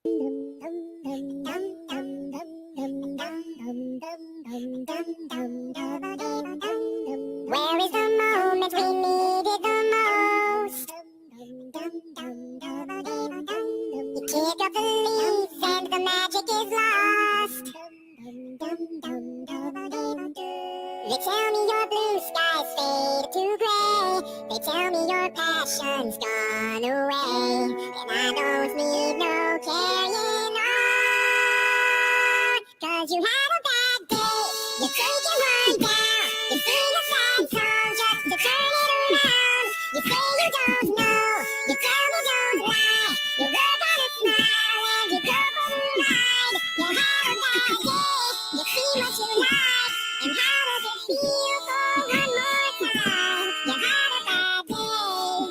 Where is the moment we needed the most? You kick up the leaves and the magic is lost. They tell me your blue skies fade to gray. They tell me your passion's gone away. And I don't need no carrying on. 'Cause you had a bad day. You think you run down. You sing a sad song just to turn it around. You say you don't know. You tell me don't lie. You work on a smile and you go for the ride. You had a bad day. You see what you like. And how does it feel for one more time? You had a bad day. Oh,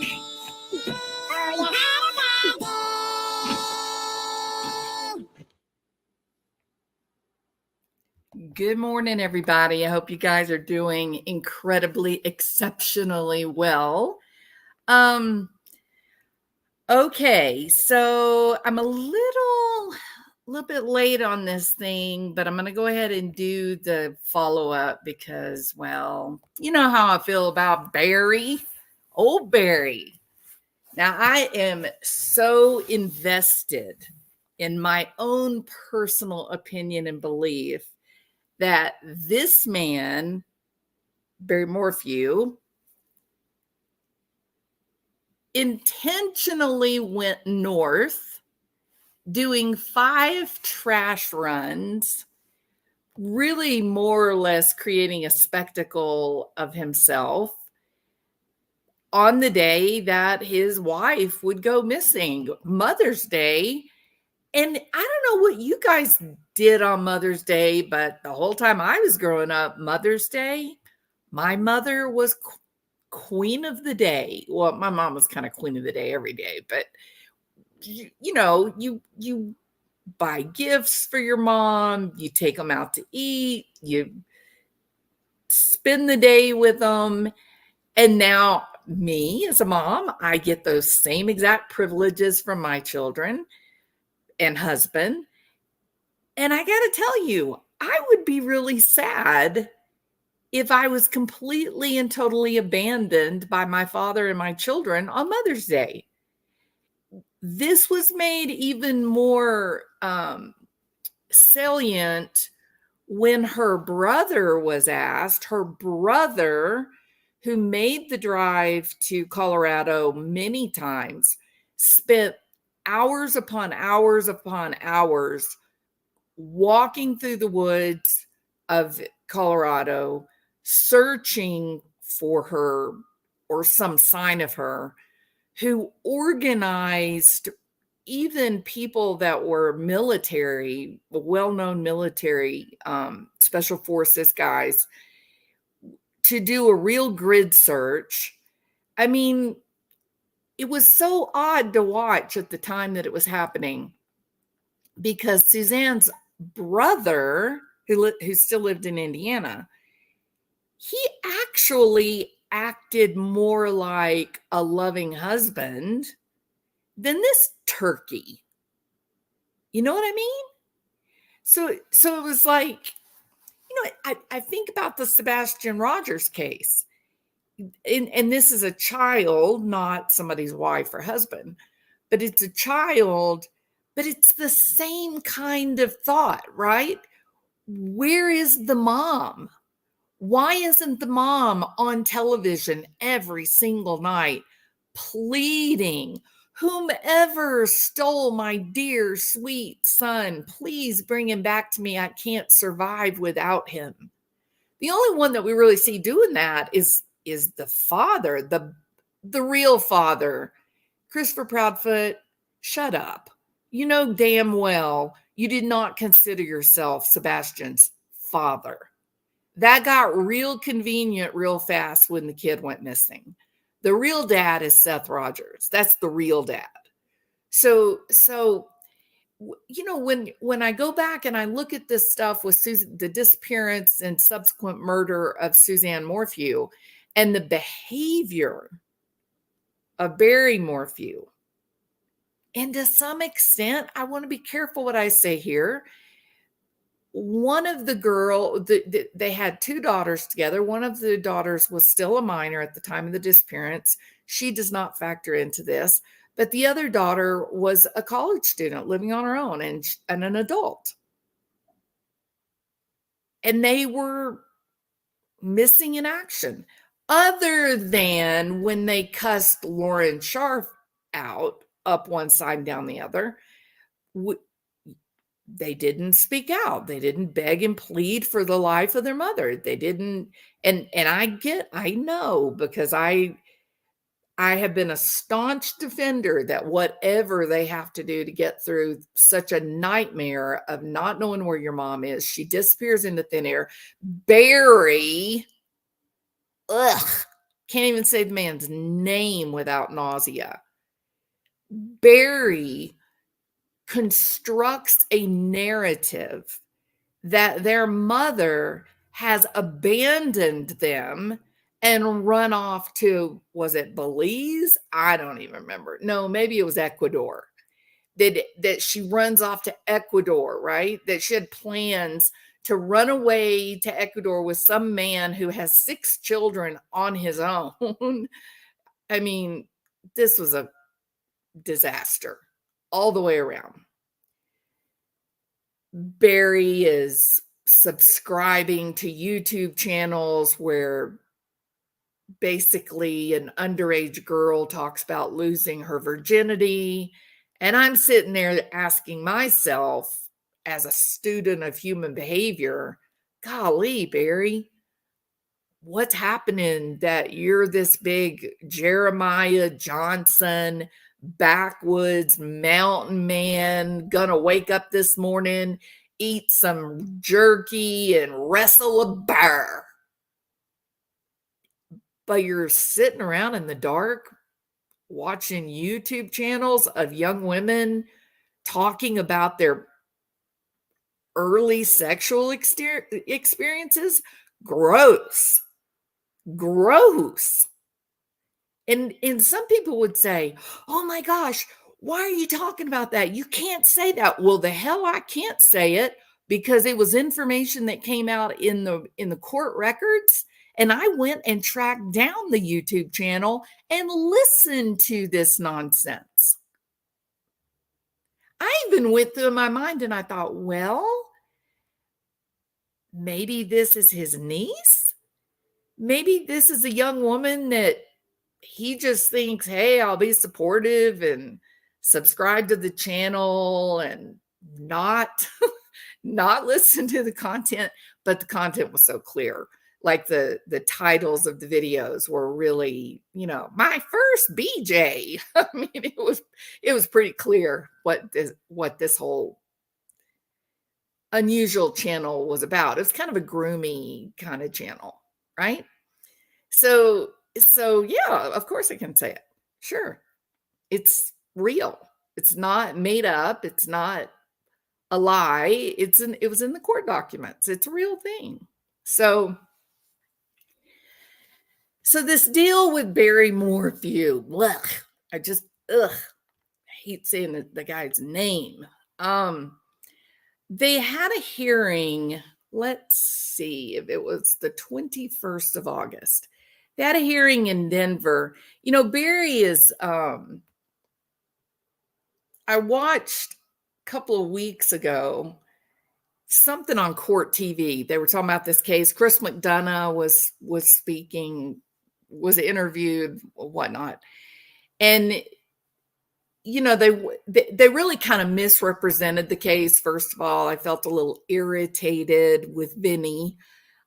you had a bad day. Good morning, everybody. I hope you guys are doing incredibly, exceptionally well. Okay, so I'm a little bit late on this thing, but I'm going to go ahead and do the follow-up because, well, you know how I feel about Barry, old Barry. Now, I am so invested in my own personal opinion and belief that this man, Barry Morphew, intentionally went north doing 5 trash runs, really more or less creating a spectacle of himself on the day that his wife would go missing, Mother's Day. And I don't know what you guys did on Mother's Day, but the whole time I was growing up, Mother's Day, my mother was queen of the day. Well, my mom was kind of queen of the day every day, but you buy gifts for your mom, you take them out to eat, you spend the day with them. And now me as a mom, I get those same exact privileges from my children and husband. And I got to tell you, I would be really sad if I was completely and totally abandoned by my father and my children on Mother's Day. This was made even more salient when her brother was asked. Her brother, who made the drive to Colorado many times, spent hours upon hours upon hours walking through the woods of Colorado, searching for her or some sign of her, who organized even people that were military, well-known military, special forces guys, to do a real grid search. I mean, it was so odd to watch at the time that it was happening because Suzanne's brother, who still lived in Indiana, he actually acted more like a loving husband than this turkey. You know what I mean? So it was like, I think about the Sebastian Rogers case. And this is a child, not somebody's wife or husband, but it's a child, but it's the same kind of thought, right? Where is the mom? Why isn't the mom on television every single night pleading, whomever stole my dear, sweet son, please bring him back to me. I can't survive without him. The only one that we really see doing that is the father, the real father. Christopher Proudfoot, shut up. You know damn well you did not consider yourself Sebastian's father. That got real convenient real fast when the kid went missing. The real dad is Seth Rogers. That's the real dad. So when I go back and I look at this stuff with the disappearance and subsequent murder of Suzanne Morphew and the behavior of Barry Morphew, And to some extent, I want to be careful what I say here. One of the they had two daughters together. One of the daughters was still a minor at the time of the disappearance. She does not factor into this, but the other daughter was a college student living on her own and an adult. And they were missing in action, other than when they cussed Lauren Sharf out up one side and down the other. They didn't speak out. They didn't beg and plead for the life of their mother. They didn't. And I know, because I have been a staunch defender that whatever they have to do to get through such a nightmare of not knowing where your mom is, she disappears into thin air. Barry, ugh, can't even say the man's name without nausea. Barry constructs a narrative that their mother has abandoned them and run off to, was it Belize? I don't even remember. No, maybe it was Ecuador. That she runs off to Ecuador, right? That she had plans to run away to Ecuador with some man who has 6 children on his own. I mean, this was a disaster all the way around. Barry is subscribing to YouTube channels where basically an underage girl talks about losing her virginity. And I'm sitting there asking myself, as a student of human behavior, golly, Barry, what's happening that you're this big Jeremiah Johnson, backwoods mountain man, gonna wake up this morning, eat some jerky, and wrestle a bear? But you're sitting around in the dark watching YouTube channels of young women talking about their early sexual experiences. Gross. Gross. And some people would say, "Oh my gosh, why are you talking about that? You can't say that." Well, the hell I can't say it, because it was information that came out in the court records, and I went and tracked down the YouTube channel and listened to this nonsense. I even went through my mind and I thought, well, maybe this is his niece. Maybe this is a young woman that he just thinks, hey, I'll be supportive and subscribe to the channel and not not listen to the content. But the content was so clear. Like the titles of the videos were really, my first BJ. I mean, it was pretty clear what this whole unusual channel was about. It's kind of a groomy kind of channel, right? So yeah, of course I can say it. Sure. It's real. It's not made up. It's not a lie. It was in the court documents. It's a real thing. So this deal with Barry Morphew, I just hate saying the guy's name. They had a hearing, let's see if it was the 21st of August. They had a hearing in Denver. Barry is, I watched a couple of weeks ago something on Court TV. They were talking about this case. Chris McDonough was speaking, was interviewed, whatnot. And they really kind of misrepresented the case. First of all, I felt a little irritated with Vinny.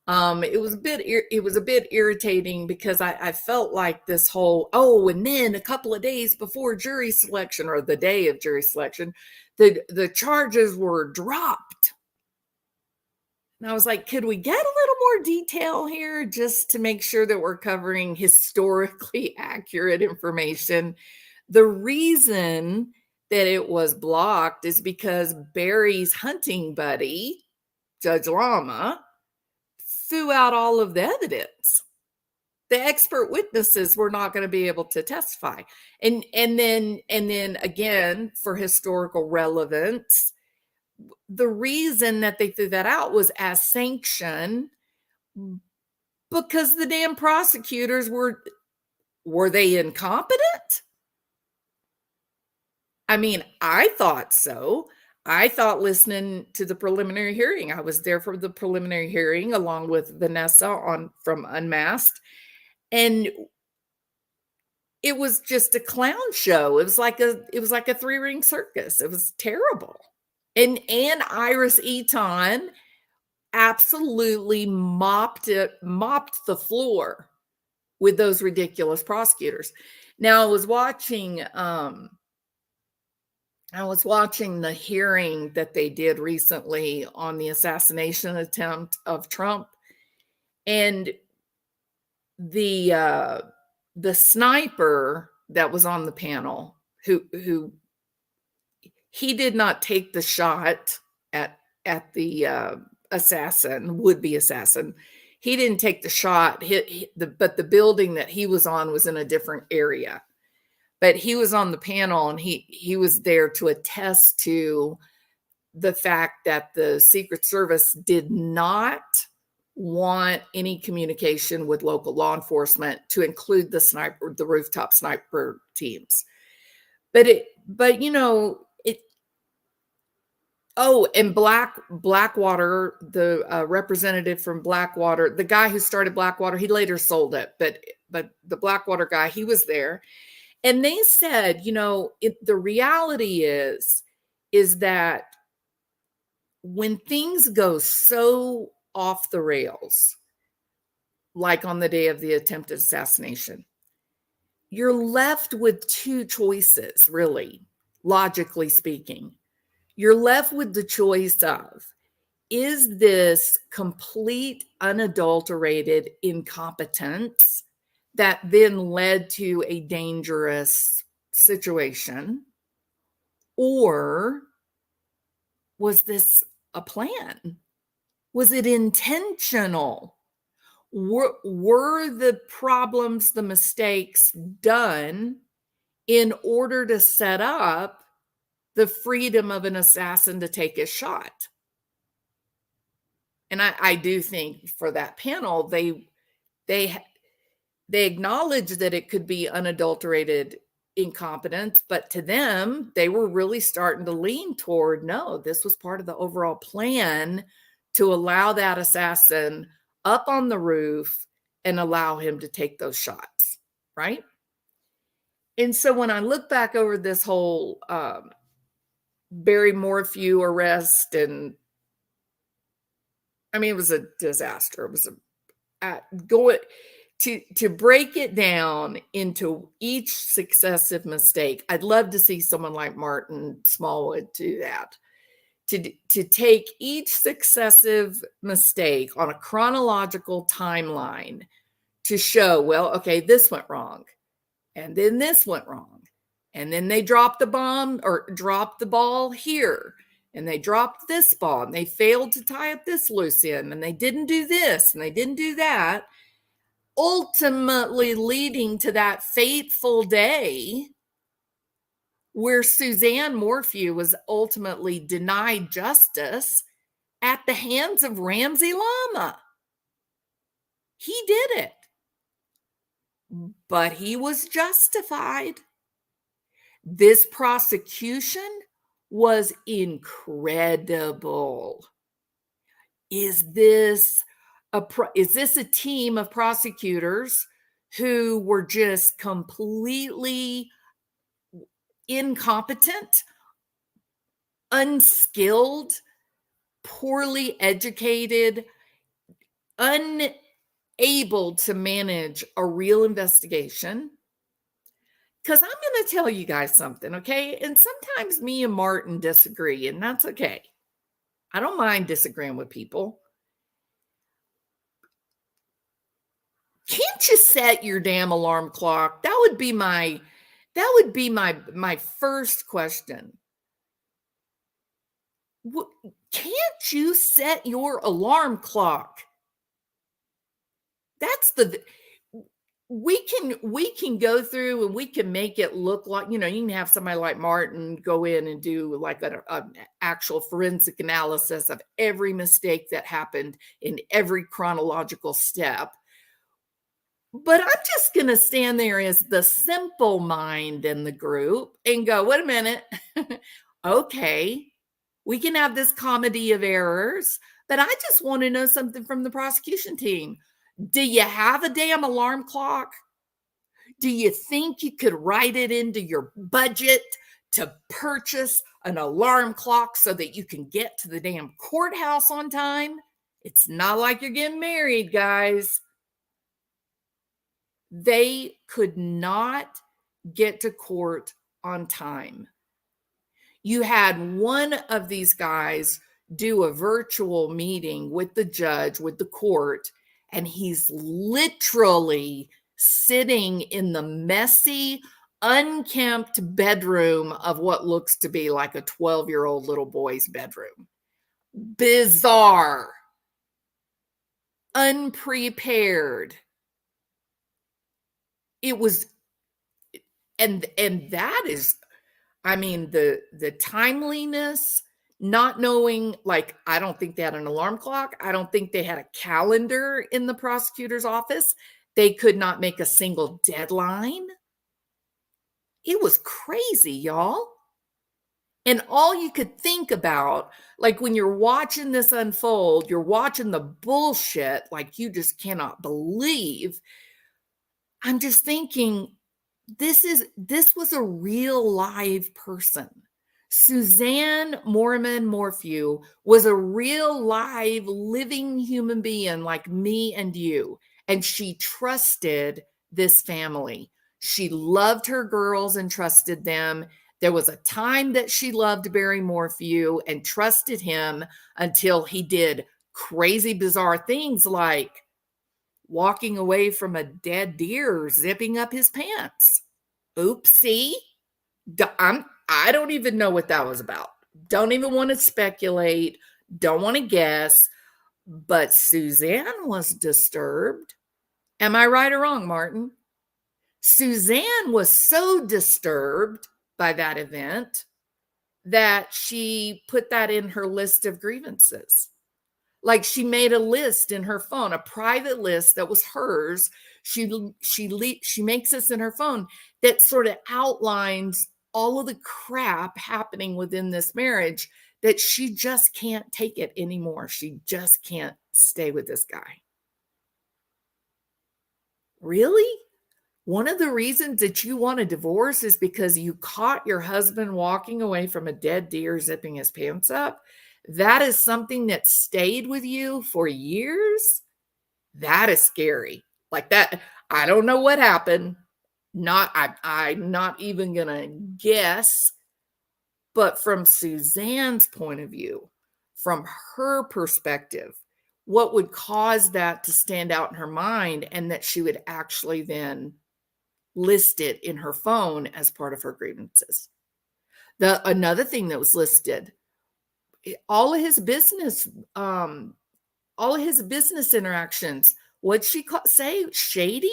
It was a bit irritating because I felt like this whole, and then a couple of days before jury selection, or the day of jury selection, the charges were dropped. And I was like, could we get a little more detail here just to make sure that we're covering historically accurate information? The reason that it was blocked is because Barry's hunting buddy, Judge Lama, threw out all of the evidence. the expert witnesses were not going to be able to testify. And then again, for historical relevance, the reason that they threw that out was as sanction, because the damn prosecutors were they incompetent? I mean, I thought so. I thought, listening to the preliminary hearing, I was there for the preliminary hearing along with Vanessa on from Unmasked, and it was just a clown show. It was like a three-ring circus. It was terrible. And Iris Eton absolutely mopped the floor with those ridiculous prosecutors. Now I was watching the hearing that they did recently on the assassination attempt of Trump, and the sniper that was on the panel, who he did not take the shot at the would-be assassin. He didn't take the shot. But the building that he was on was in a different area. But he was on the panel, and he was there to attest to the fact that the Secret Service did not want any communication with local law enforcement, to include the rooftop sniper teams. But you know, and Blackwater, the representative from Blackwater, the guy who started Blackwater, he later sold it, but the Blackwater guy, he was there. And they said, the reality is that when things go so off the rails, like on the day of the attempted assassination, you're left with two choices, really, logically speaking. You're left with the choice of, is this complete, unadulterated incompetence that then led to a dangerous situation? Or was this a plan? Was it intentional? Were the problems, the mistakes done in order to set up the freedom of an assassin to take his shot? And I do think for that panel, they acknowledged that it could be unadulterated incompetence, but to them, they were really starting to lean toward, no, this was part of the overall plan to allow that assassin up on the roof and allow him to take those shots, right? And so when I look back over this whole Barry Morphew arrest, and I mean, it was a disaster. It was to break it down into each successive mistake. I'd love to see someone like Martin Smallwood do that. To take each successive mistake on a chronological timeline to show, well, okay, this went wrong, and then this went wrong, and then they dropped the bomb or dropped the ball here, and they dropped this ball, and they failed to tie up this loose end, and they didn't do this, and they didn't do that, ultimately leading to that fateful day where Suzanne Morphew was ultimately denied justice at the hands of Ramsey Lama. He did it, but he was justified. This prosecution was incredible. Is this a team of prosecutors who were just completely incompetent, unskilled, poorly educated, unable to manage a real investigation? Because I'm going to tell you guys something, okay? And sometimes me and Martin disagree, and that's okay. I don't mind disagreeing with people. Can't you set your damn alarm clock? That would be my first question. Can't you set your alarm clock? we can go through and we can make it look like, you can have somebody like Martin go in and do like an actual forensic analysis of every mistake that happened in every chronological step. But I'm just going to stand there as the simple mind in the group and go, wait a minute. Okay, we can have this comedy of errors, but I just want to know something from the prosecution team. Do you have a damn alarm clock? Do you think you could write it into your budget to purchase an alarm clock so that you can get to the damn courthouse on time? It's not like you're getting married, guys. They could not get to court on time. You had one of these guys do a virtual meeting with the judge, with the court, and he's literally sitting in the messy, unkempt bedroom of what looks to be like a 12-year-old little boy's bedroom. Bizarre, unprepared. It was, and that is, I mean, the timeliness, not knowing, like, I don't think they had an alarm clock. I don't think they had a calendar in the prosecutor's office. They could not make a single deadline. It was crazy, y'all. And all you could think about, like when you're watching this unfold, you're watching the bullshit like you just cannot believe. I'm just thinking, this was a real live person. Suzanne Morphew was a real live living human being like me and you, and she trusted this family. She loved her girls and trusted them. There was a time that she loved Barry Morphew and trusted him until he did crazy bizarre things like walking away from a dead deer, zipping up his pants. Oopsie. I don't even know what that was about. Don't even want to speculate. Don't want to guess. But Suzanne was disturbed. Am I right or wrong, Martin? Suzanne was so disturbed by that event that she put that in her list of grievances. Like she made a list in her phone, a private list that was hers. She makes this in her phone that sort of outlines all of the crap happening within this marriage, that she just can't take it anymore. She just can't stay with this guy. Really? One of the reasons that you want a divorce is because you caught your husband walking away from a dead deer zipping his pants up? That is something that stayed with you for years? That is scary. Like that, I don't know what happened. I'm not even gonna guess. But from Suzanne's point of view, from her perspective, what would cause that to stand out in her mind and that she would actually then list it in her phone as part of her grievances? Another thing that was listed, all of his business, interactions. What'd she say? Shady?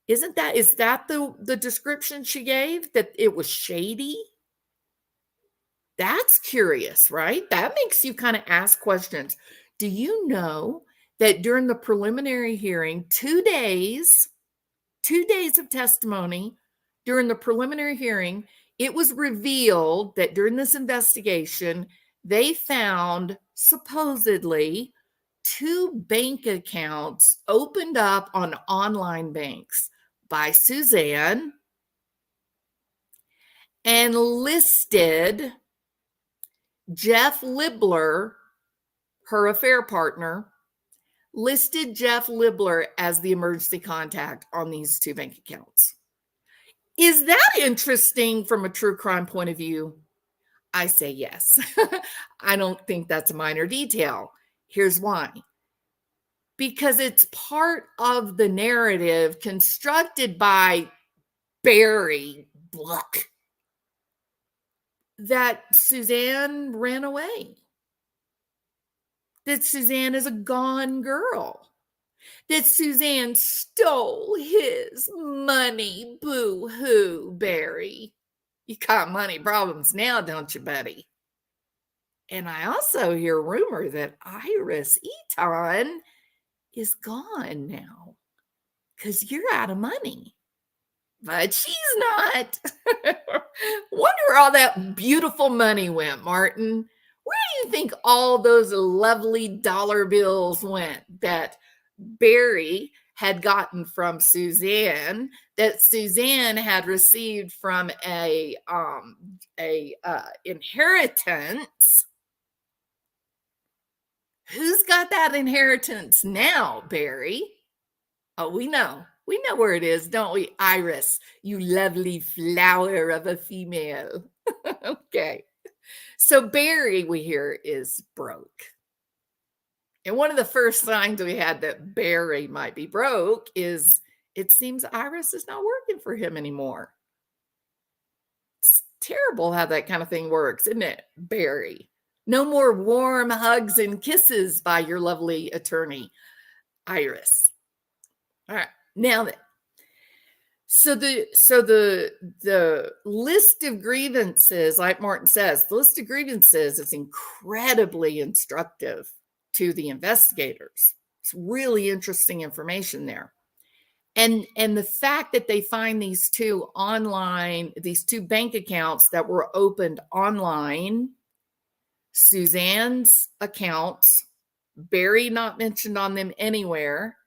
Is that the description she gave? That it was shady? That's curious, right? That makes you kind of ask questions. Do you know that during the preliminary hearing, 2 days of testimony during the preliminary hearing, it was revealed that during this investigation, they found supposedly 2 bank accounts opened up on online banks by Suzanne and listed Jeff Libler, her affair partner, listed Jeff Libler as the emergency contact on these 2 bank accounts. Is that interesting from a true crime point of view? I say yes. I don't think that's a minor detail. Here's why. Because it's part of the narrative constructed by Barry Bluck that Suzanne ran away, that Suzanne is a gone girl, that Suzanne stole his money. Boo hoo, Barry. You got money problems now, don't you, buddy? And I also hear rumor that Iris Eton is gone now because you're out of money. But she's not. Wonder where all that beautiful money went, Martin. Where do you think all those lovely dollar bills went that Barry had gotten from Suzanne, that Suzanne had received from a inheritance? Who's got that inheritance now, Barry? Oh, we know. We know where it is, don't we, Iris? You lovely flower of a female. Okay. So Barry, we hear, is broke. And one of the first signs we had that Barry might be broke is it seems Iris is not working for him anymore. It's terrible how that kind of thing works, isn't it, Barry? No more warm hugs and kisses by your lovely attorney, Iris. All right. Now then, so the list of grievances, like Martin says, the list of grievances is incredibly instructive to the investigators. It's really interesting information there. And the fact that they find these two bank accounts that were opened online, Suzanne's accounts, Barry not mentioned on them anywhere,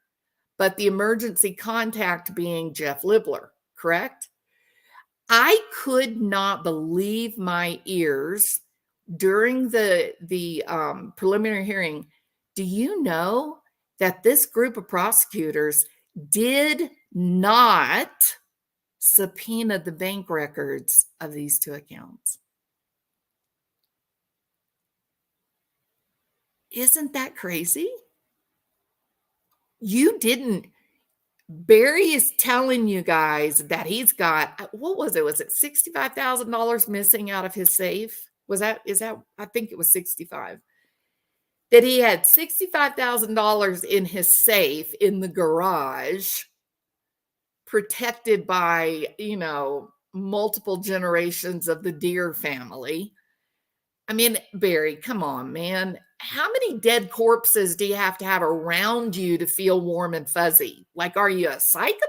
but the emergency contact being Jeff Libler, correct? I could not believe my ears during the preliminary hearing. Do you know that this group of prosecutors did not subpoena the bank records of these two accounts? Isn't that crazy? You didn't. Barry is telling you guys that he's got, what was it? Was it $65,000 missing out of his safe? I think it was 65. That he had $65,000 in his safe in the garage, protected by, multiple generations of the Deere family. I mean, Barry, come on, man. How many dead corpses do you have to have around you to feel warm and fuzzy? Like, are you a psychopath?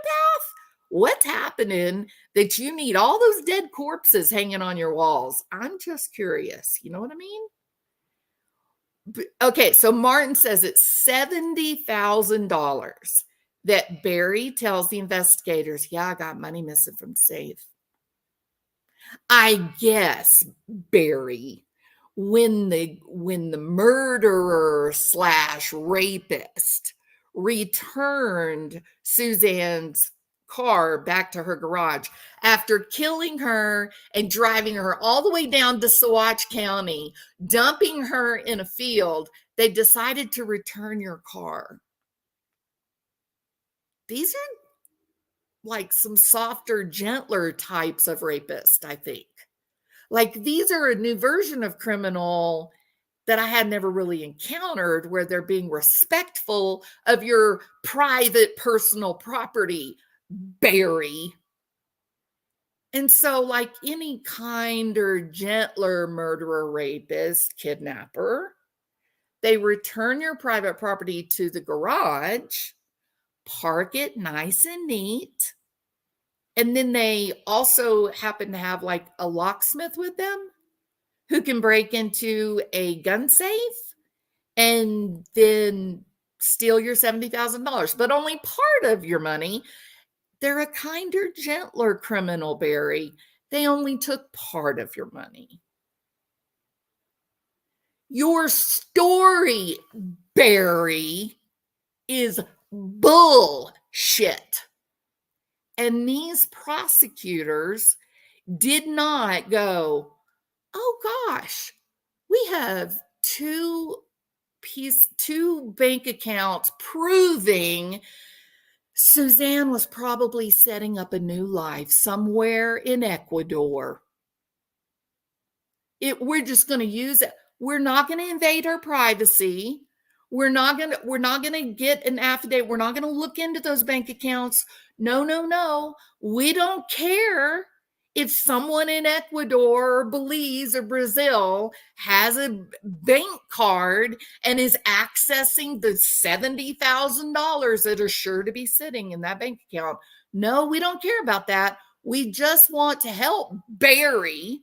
What's happening that you need all those dead corpses hanging on your walls? I'm just curious. You know what I mean? Okay, so Martin says it's $70,000 that Barry tells the investigators, yeah, I got money missing from the safe. I guess, Barry, when the murderer / rapist returned Suzanne's car back to her garage after killing her and driving her all the way down to Saguache County, dumping her in a field, they decided to return your car. These are like some softer, gentler types of rapist, I think. Like, these are a new version of criminal that I had never really encountered, where they're being respectful of your private personal property, Barry. And so, like any kinder, gentler murderer, rapist, kidnapper, they return your private property to the garage, park it nice and neat, and then they also happen to have like a locksmith with them who can break into a gun safe and then steal your $70,000, but only part of your money. They're a kinder, gentler criminal, Barry. They only took part of your money. Your story, Barry, is bullshit. And these prosecutors did not go, oh gosh, we have two bank accounts proving Suzanne was probably setting up a new life somewhere in Ecuador. We're just going to use it. We're not going to invade her privacy. We're not gonna get an affidavit. We're not gonna look into those bank accounts. No, no, no. We don't care if someone in Ecuador or Belize or Brazil has a bank card and is accessing the $70,000 that are sure to be sitting in that bank account. No, we don't care about that. We just want to help Barry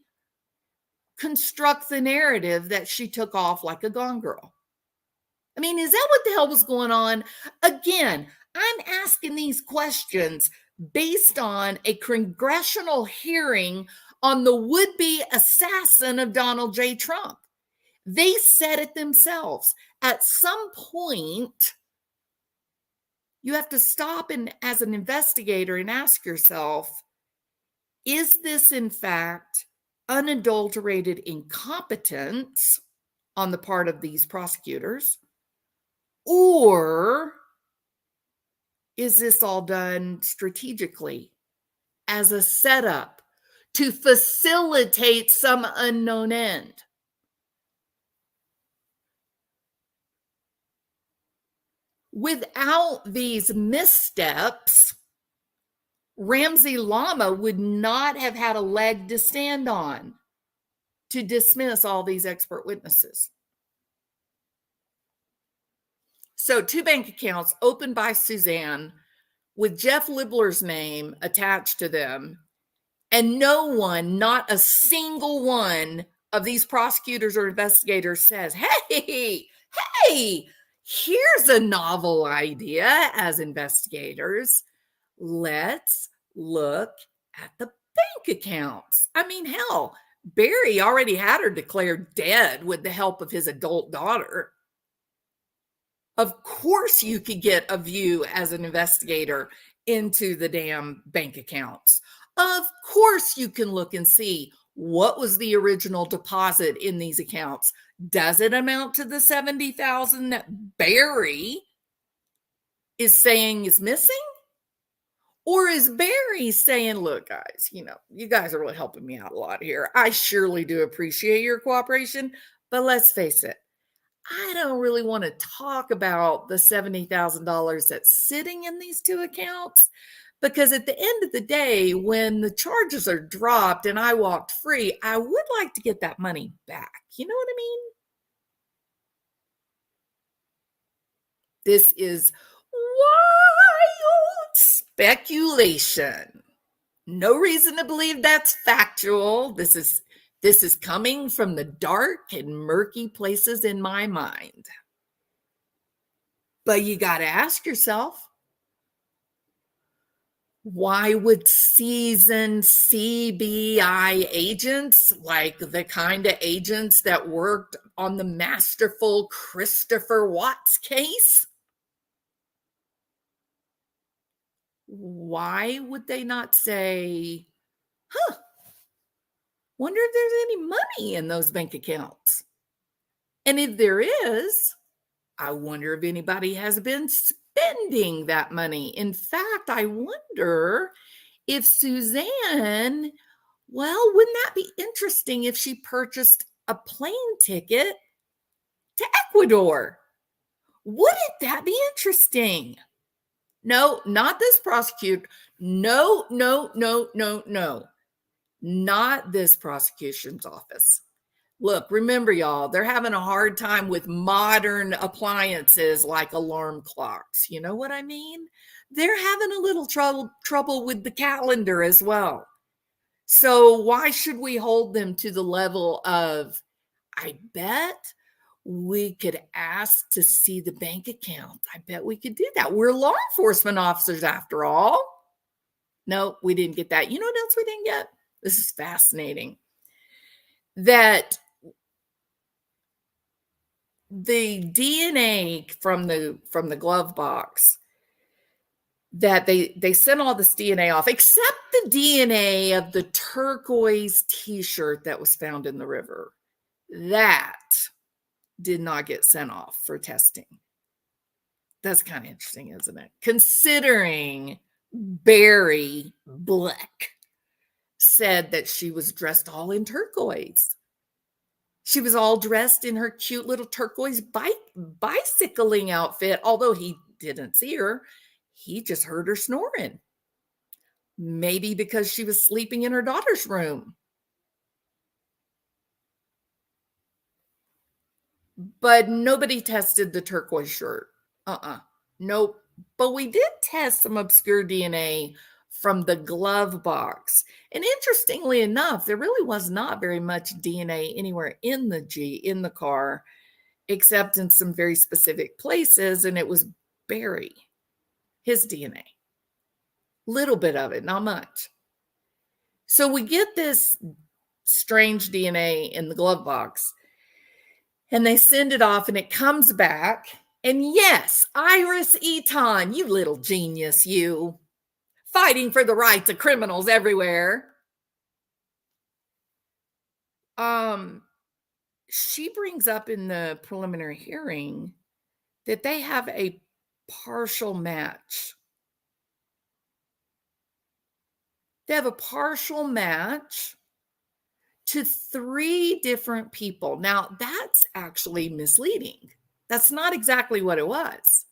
construct the narrative that she took off like a gone girl. I mean, is that what the hell was going on? Again, I'm asking these questions based on a congressional hearing on the would-be assassin of Donald J. Trump. They said it themselves. At some point, you have to stop and, as an investigator, and ask yourself, is this in fact unadulterated incompetence on the part of these prosecutors? Or is this all done strategically as a setup to facilitate some unknown end? Without these missteps, Ramsey Lama would not have had a leg to stand on to dismiss all these expert witnesses. So 2 bank accounts opened by Suzanne with Jeff Libler's name attached to them, and no one, not a single one of these prosecutors or investigators says, hey, here's a novel idea as investigators. Let's look at the bank accounts. I mean, hell, Barry already had her declared dead with the help of his adult daughter. Of course, you could get a view as an investigator into the damn bank accounts. Of course, you can look and see what was the original deposit in these accounts. Does it amount to the $70,000 that Barry is saying is missing? Or is Barry saying, look, guys, you guys are really helping me out a lot here. I surely do appreciate your cooperation, but let's face it, I don't really want to talk about the $70,000 that's sitting in these 2 accounts, because at the end of the day, when the charges are dropped and I walked free, I would like to get that money back. You know what I mean? This is wild speculation. No reason to believe that's factual. This is coming from the dark and murky places in my mind. But you got to ask yourself, why would seasoned CBI agents, like the kind of agents that worked on the masterful Christopher Watts case, why would they not say, wonder if there's any money in those bank accounts? And if there is, I wonder if anybody has been spending that money. In fact, I wonder if Suzanne, well, wouldn't that be interesting if she purchased a plane ticket to Ecuador? Wouldn't that be interesting? No, not this prosecutor. No. Not this prosecution's office. Look, remember, y'all, they're having a hard time with modern appliances like alarm clocks. You know what I mean? They're having a little trouble with the calendar as well. So why should we hold them to the level of, I bet we could ask to see the bank account. I bet we could do that. We're law enforcement officers after all. No, we didn't get that. You know what else we didn't get? This is fascinating. That the DNA from the glove box, that they sent all this DNA off, except the DNA of the turquoise t-shirt that was found in the river. That did not get sent off for testing. That's kind of interesting, isn't it? Considering Barry Black said that she was dressed all in turquoise. She was all dressed in her cute little turquoise bicycling outfit, although he didn't see her. He just heard her snoring. Maybe because she was sleeping in her daughter's room. But nobody tested the turquoise shirt. Nope. But we did test some obscure DNA from the glove box. And interestingly enough, there really was not very much DNA anywhere in the car, except in some very specific places, and it was Barry, his DNA. Little bit of it, not much. So we get this strange DNA in the glove box, and they send it off, and it comes back. And yes, Iris Eton, you little genius, you, fighting for the rights of criminals everywhere. She brings up in the preliminary hearing that they have a partial match. They have a partial match to 3 different people. Now, that's actually misleading. That's not exactly what it was.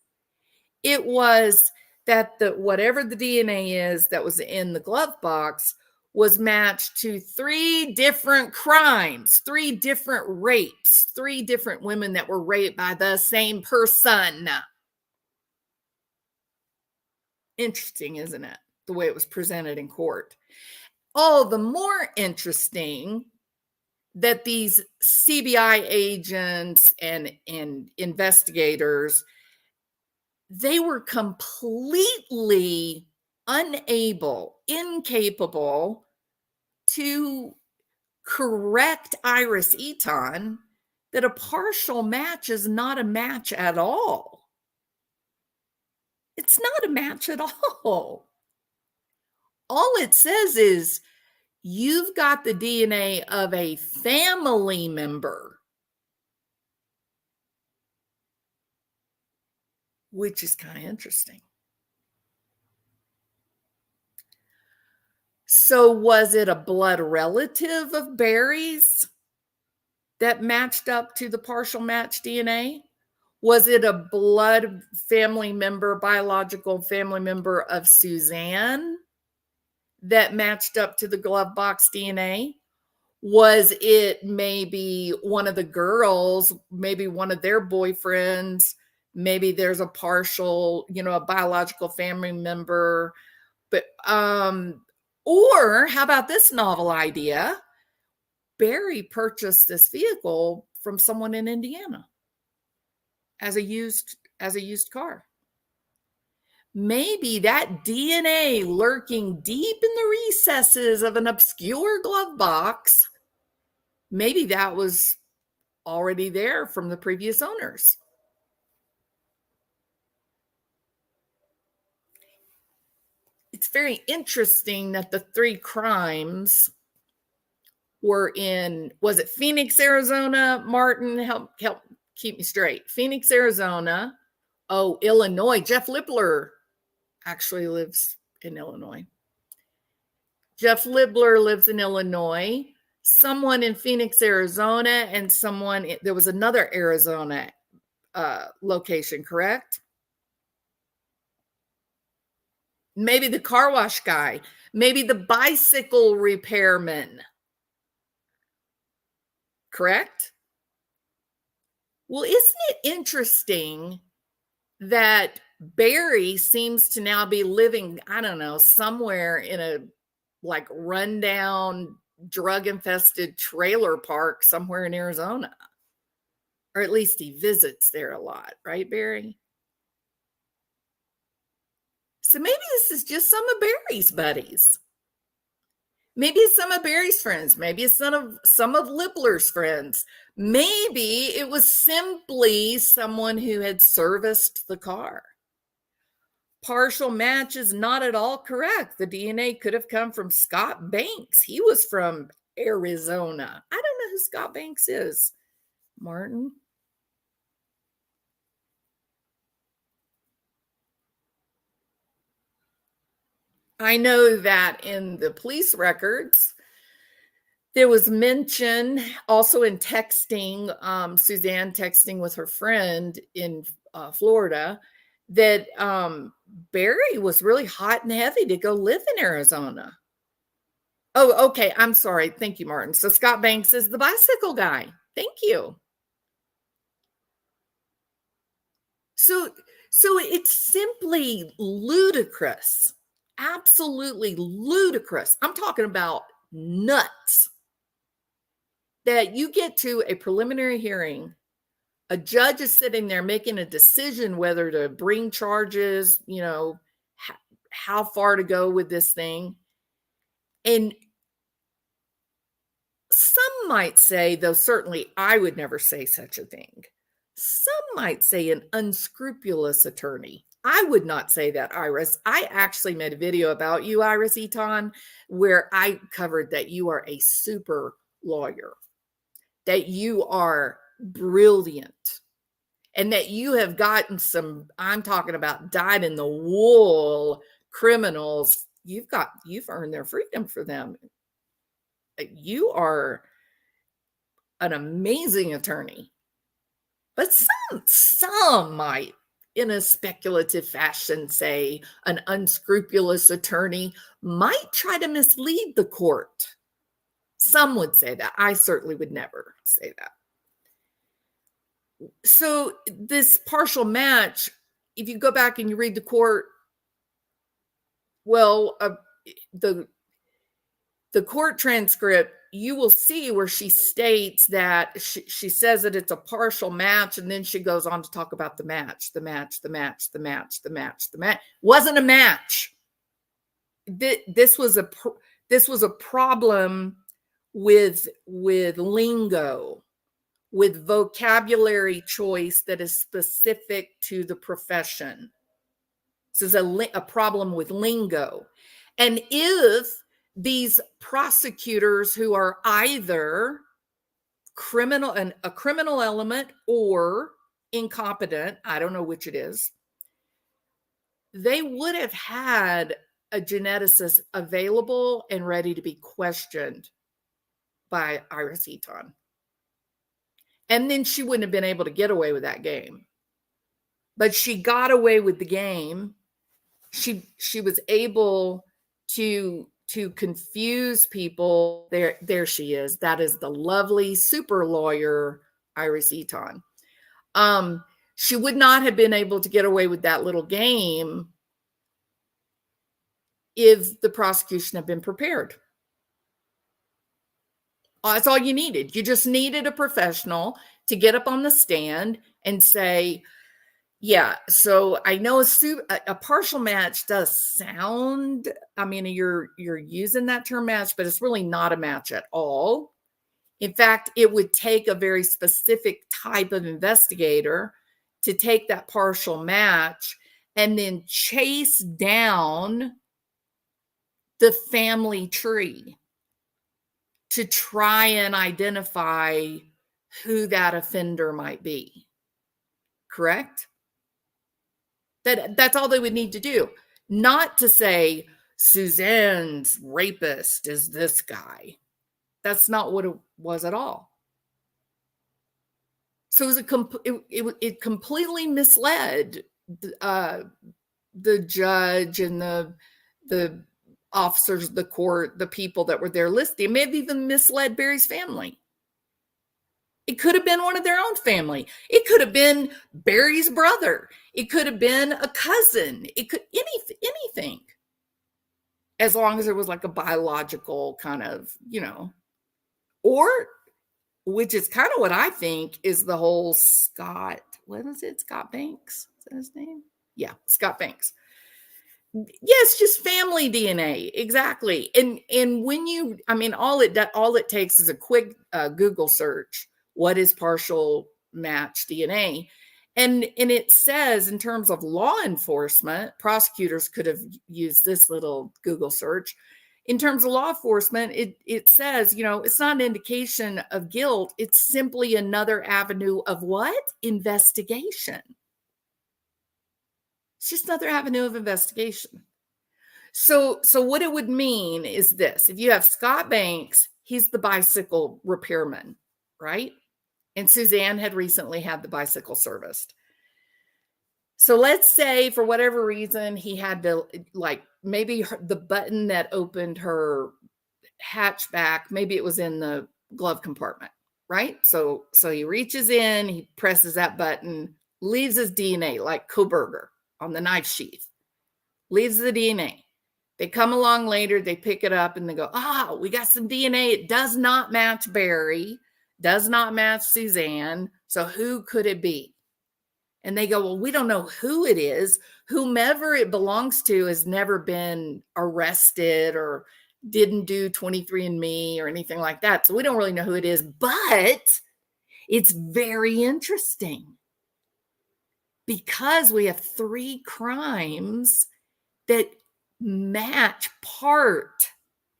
It was that whatever the DNA is that was in the glove box was matched to 3 different crimes, 3 different rapes, 3 different women that were raped by the same person. Interesting, isn't it? The way it was presented in court. All the more interesting that these CBI agents and investigators, they were completely unable, incapable to correct Iris Eton that a partial match is not a match at all. It's not a match at all. All it says is you've got the DNA of a family member, which is kind of interesting. So was it a blood relative of Barry's that matched up to the partial match DNA? Was it a blood family member, biological family member of Suzanne that matched up to the glove box DNA? Was it maybe one of the girls, maybe one of their boyfriends? Maybe there's a partial, a biological family member. But or how about this novel idea? Barry purchased this vehicle from someone in Indiana as a used car. Maybe that DNA lurking deep in the recesses of an obscure glove box, maybe that was already there from the previous owners. It's very interesting that the 3 crimes were in, was it Phoenix, Arizona? Martin, help keep me straight. Phoenix, Arizona. Oh, Illinois. Jeff Lippler actually lives in Illinois. Jeff Libbler lives in Illinois. Someone in Phoenix, Arizona, and there was another Arizona location, correct? Maybe the car wash guy, maybe the bicycle repairman, correct? Well, isn't it interesting that Barry seems to now be living, I don't know, somewhere in a like rundown, drug infested trailer park somewhere in Arizona? Or at least he visits there a lot, right, Barry? So maybe this is just some of Barry's buddies. Maybe it's some of Barry's friends. Maybe it's some of Lippler's friends. Maybe it was simply someone who had serviced the car. Partial match is not at all correct. The DNA could have come from Scott Banks. He was from Arizona. I don't know who Scott Banks is. Martin? I know that in the police records, There was mention also in texting, Suzanne texting with her friend in Florida, that Barry was really hot and heavy to go live in Arizona. Oh, okay. I'm sorry. Thank you, Martin. So Scott Banks is the bicycle guy. Thank you. So it's simply ludicrous. Absolutely ludicrous. I'm talking about nuts. That you get to a preliminary hearing, a judge is sitting there making a decision whether to bring charges, how far to go with this thing. And some might say, though certainly I would never say such a thing, some might say an unscrupulous attorney. I would not say that, Iris. I actually made a video about you, Iris Eton, where I covered that you are a super lawyer, that you are brilliant, and that you have gotten some, I'm talking about dyed in the wool criminals. You've earned their freedom for them. You are an amazing attorney. But some might, in a speculative fashion, say an unscrupulous attorney might try to mislead the court. Some would say that. I certainly would never say that. So this partial match, if you go back and you read the court, well, the court transcript, you will see where she states that she says that it's a partial match, and then she goes on to talk about the match. Wasn't a match. This was a problem with lingo, with vocabulary choice that is specific to the profession. This is a problem with lingo. And if these prosecutors who are either a criminal element or incompetent, I don't know which it is, they would have had a geneticist available and ready to be questioned by Iris Eton. And then she wouldn't have been able to get away with that game. But she got away with the game. She was able to confuse people. There she is. That is the lovely super lawyer Iris Eton. She would not have been able to get away with that little game if the prosecution had been prepared. That's all you needed. You just needed a professional to get up on the stand and say, yeah, so I know a partial match does sound, I mean, you're using that term match, but it's really not a match at all. In fact, it would take a very specific type of investigator to take that partial match and then chase down the family tree to try and identify who that offender might be. Correct? That's all they would need to do. Not to say Suzanne's rapist is this guy. That's not what it was at all. So it completely misled the judge and the officers of the court, the people that were there listening. It may have even misled Barry's family. It could have been one of their own family. It could have been Barry's brother. It could have been a cousin. It could anything. As long as it was like a biological kind of, or which is kind of what I think is the whole Scott, what is it? Scott Banks? Is that his name? Yeah, Scott Banks. Yes, just family DNA. Exactly. And when all it takes is a quick Google search. What is partial match DNA? And it says, in terms of law enforcement, prosecutors could have used this little Google search. In terms of law enforcement, it says, it's not an indication of guilt. It's simply another avenue of what? Investigation. It's just another avenue of investigation. So what it would mean is this: if you have Scott Banks He's the bicycle repairman, right? And Suzanne had recently had the bicycle serviced. So let's say for whatever reason he had to, like, maybe the button that opened her hatchback, maybe it was in the glove compartment, right? So he reaches in, he presses that button, leaves his DNA like Koberger on the knife sheath, leaves the DNA. They come along later, they pick it up and they go, oh, we got some DNA. It does not match Barry, does not match Suzanne. So who could it be? And they go, well, we don't know who it is. Whomever it belongs to has never been arrested or didn't do 23andMe or anything like that. So we don't really know who it is, but it's very interesting because we have 3 crimes that match part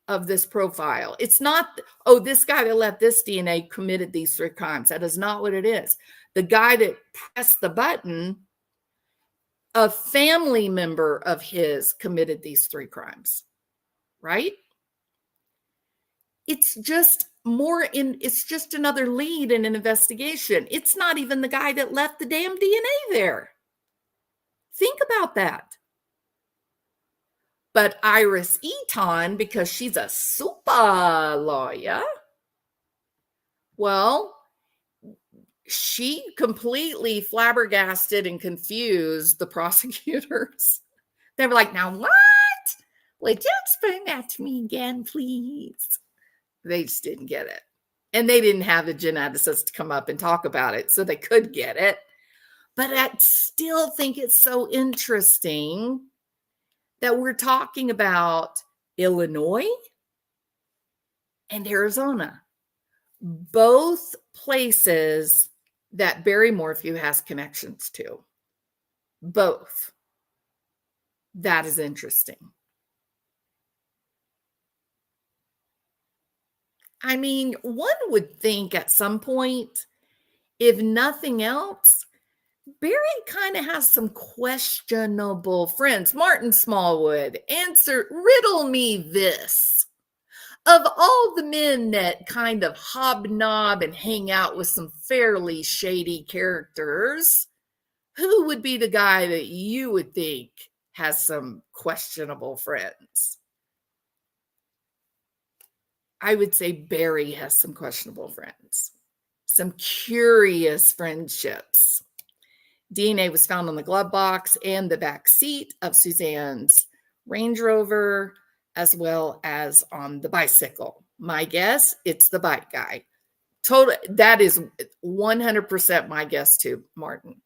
of this profile. It's not, oh, this guy that left this DNA committed these 3 crimes. That is not what it is. The guy that pressed the button, a family member of his committed these 3 crimes, right? It's just it's just another lead in an investigation. It's not even the guy that left the damn DNA there. Think about that. But Iris Eaton, because she's a super lawyer, well, she completely flabbergasted and confused the prosecutors. They were like, now what? Would you explain that to me again, please? They just didn't get it. And they didn't have the geneticists to come up and talk about it, so they could get it. But I still think it's so interesting that we're talking about Illinois and Arizona, both places that Barry Morphew has connections to. Both. That is interesting. I mean, one would think at some point, if nothing else, Barry kind of has some questionable friends. Martin Smallwood, riddle me this. Of all the men that kind of hobnob and hang out with some fairly shady characters, who would be the guy that you would think has some questionable friends? I would say Barry has some questionable friends, some curious friendships. DNA was found on the glove box and the back seat of Suzanne's Range Rover, as well as on the bicycle. My guess, it's the bike guy. That is 100% my guess too, Martin.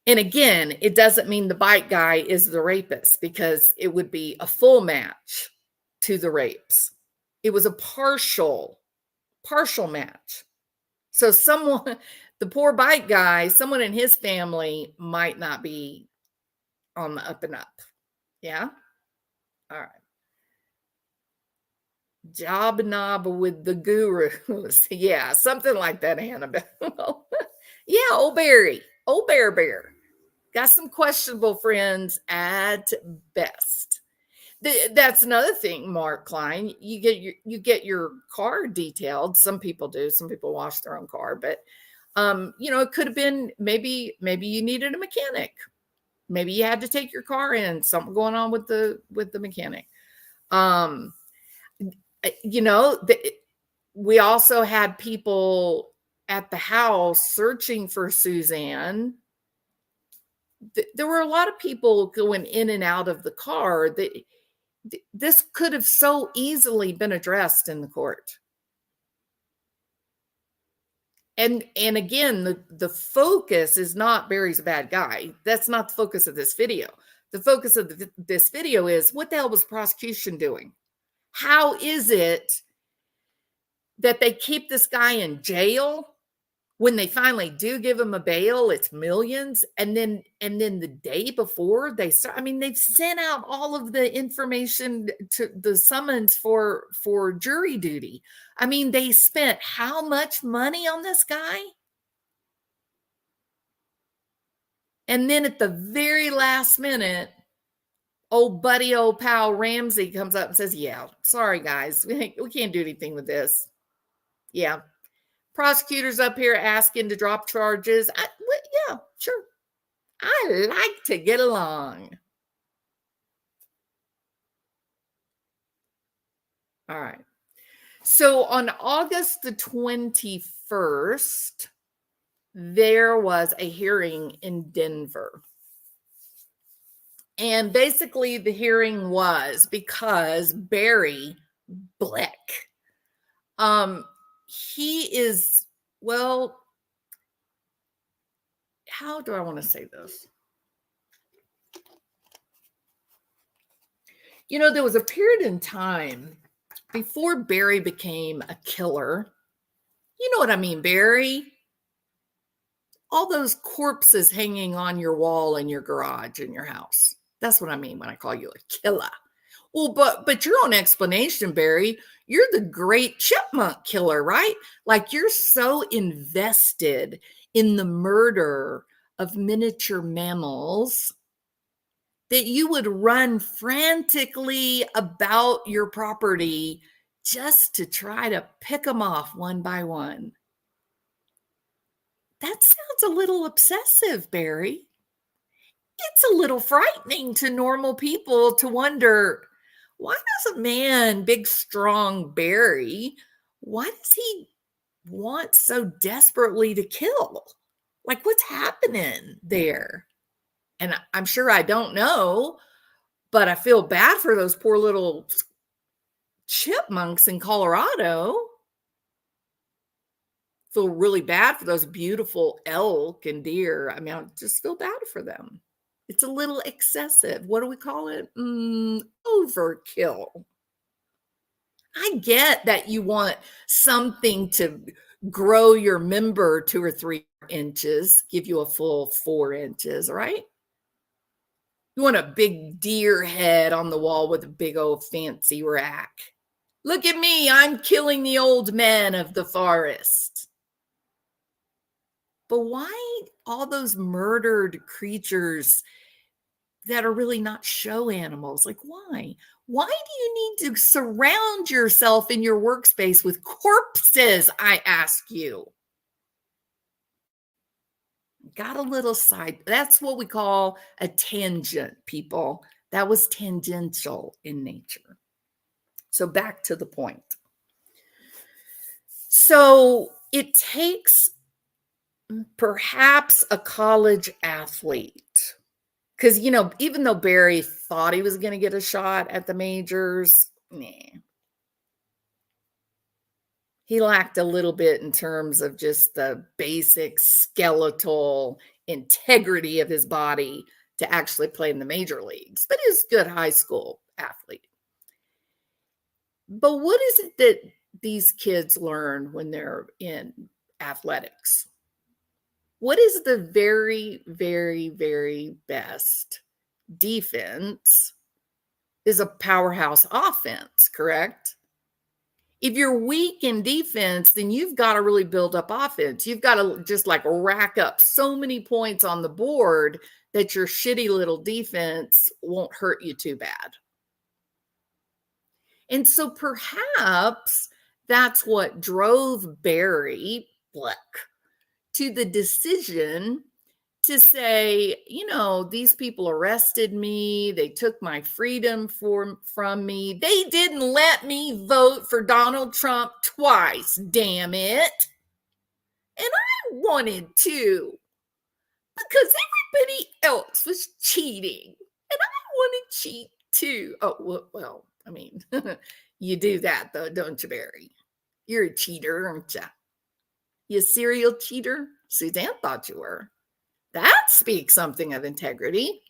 And again, it doesn't mean the bike guy is the rapist, because it would be a full match to the rapes. It was a partial match. So the poor bike guy, someone in his family might not be on the up and up. Yeah? All right. Job knob with the gurus. Yeah, something like that, Annabelle. Yeah, old Barry. Old Bear. Got some questionable friends at best. That's another thing, Mark Klein. You get your car detailed. Some people do. Some people wash their own car, but it could have been maybe you needed a mechanic. Maybe you had to take your car in. Something going on with the mechanic. We also had people at the house searching for Suzanne. There were a lot of people going in and out of the car. This could have so easily been addressed in the court. And again, the focus is not Barry's a bad guy. That's not the focus of this video. The focus of this video is, what the hell was prosecution doing? How is it that they keep this guy in jail? When they finally do give him a bail, it's millions. And then the day before they start, they've sent out all of the information to the summons for jury duty. They spent how much money on this guy? And then at the very last minute, old buddy, old pal Ramsey comes up and says, yeah, sorry, guys. We can't do anything with this. Yeah. Prosecutors up here asking to drop charges. Yeah, sure. I like to get along. All right. So on August the 21st, there was a hearing in Denver. And basically, the hearing was because Barry Black, he is, well, how do I want to say this? You know, there was a period in time before Barry became a killer. You know what I mean, Barry? All those corpses hanging on your wall in your garage in your house. That's what I mean when I call you a killer. Well, but your own explanation, Barry, you're the great chipmunk killer, right? Like you're so invested in the murder of miniature mammals that you would run frantically about your property just to try to pick them off one by one. That sounds a little obsessive, Barry. It's a little frightening to normal people to wonder, why does a man, big, strong Barry, why does he want so desperately to kill? Like, what's happening there? And I'm sure I don't know, but I feel bad for those poor little chipmunks in Colorado. Feel really bad for those beautiful elk and deer. I mean, I just feel bad for them. It's a little excessive. What do we call it? Overkill. I get that you want something to grow your member 2 or 3 inches, give you a full 4 inches, right? You want a big deer head on the wall with a big old fancy rack. Look at me, I'm killing the old men of the forest. But why all those murdered creatures that are really not show animals? Like, why? Why do you need to surround yourself in your workspace with corpses? I ask you. Got a little side. That's what we call a tangent, people. That was tangential in nature. So back to the point. So it takes perhaps a college athlete, because, you know, even though Barry thought he was going to get a shot at the majors, he lacked a little bit in terms of just the basic skeletal integrity of his body to actually play in the major leagues. But he's a good high school athlete. But what is it that these kids learn when they're in athletics? What is the very, very, very best defense is a powerhouse offense, correct? If you're weak in defense, then you've got to really build up offense. You've got to just like rack up so many points on the board that your shitty little defense won't hurt you too bad. And so perhaps that's what drove Barry Black to the decision to say, you know, these people arrested me. They took my freedom from me. They didn't let me vote for Donald Trump twice, damn it. And I wanted to because everybody else was cheating. And I want to cheat too. Oh, well, I mean, you do that though, don't you, Barry? You're a cheater, aren't you? You serial cheater? Suzanne thought you were. That speaks something of integrity,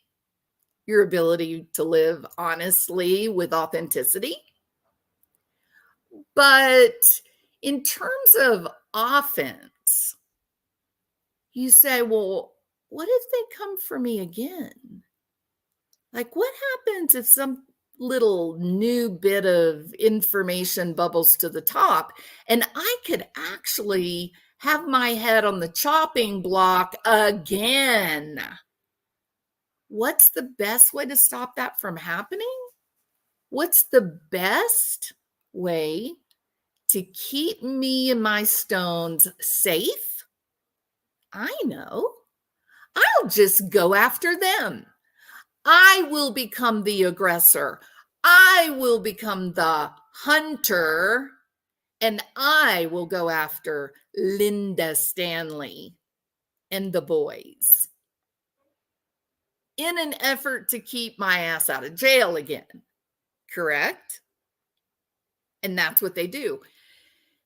your ability to live honestly with authenticity. But in terms of offense, you say, well, what if they come for me again? Like, what happens if some little new bit of information bubbles to the top and I could actually have my head on the chopping block again? What's the best way to stop that from happening? What's the best way to keep me and my stones safe? I know. I'll just go after them. I will become the aggressor. I will become the hunter, and I will go after Linda Stanley and the boys in an effort to keep my ass out of jail again. Correct? And that's what they do.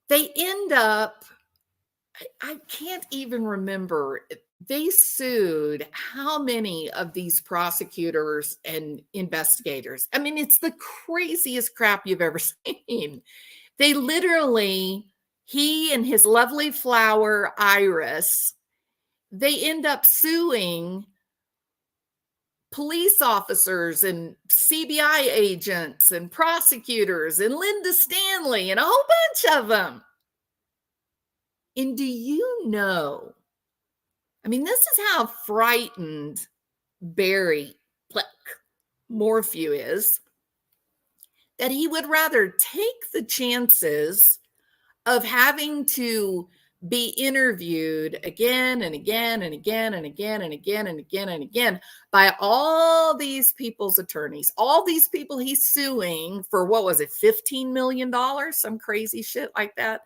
They end up, I can't even remember, they sued how many of these prosecutors and investigators? I mean, it's the craziest crap you've ever seen. They literally, he and his lovely flower, Iris, they end up suing police officers and CBI agents and prosecutors and Linda Stanley and a whole bunch of them. And do you know, I mean, this is how frightened Barry Morphew is, that he would rather take the chances of having to be interviewed again and again and again and again and again and again and again by all these people's attorneys, all these people he's suing for, what was it, $15 million, some crazy shit like that.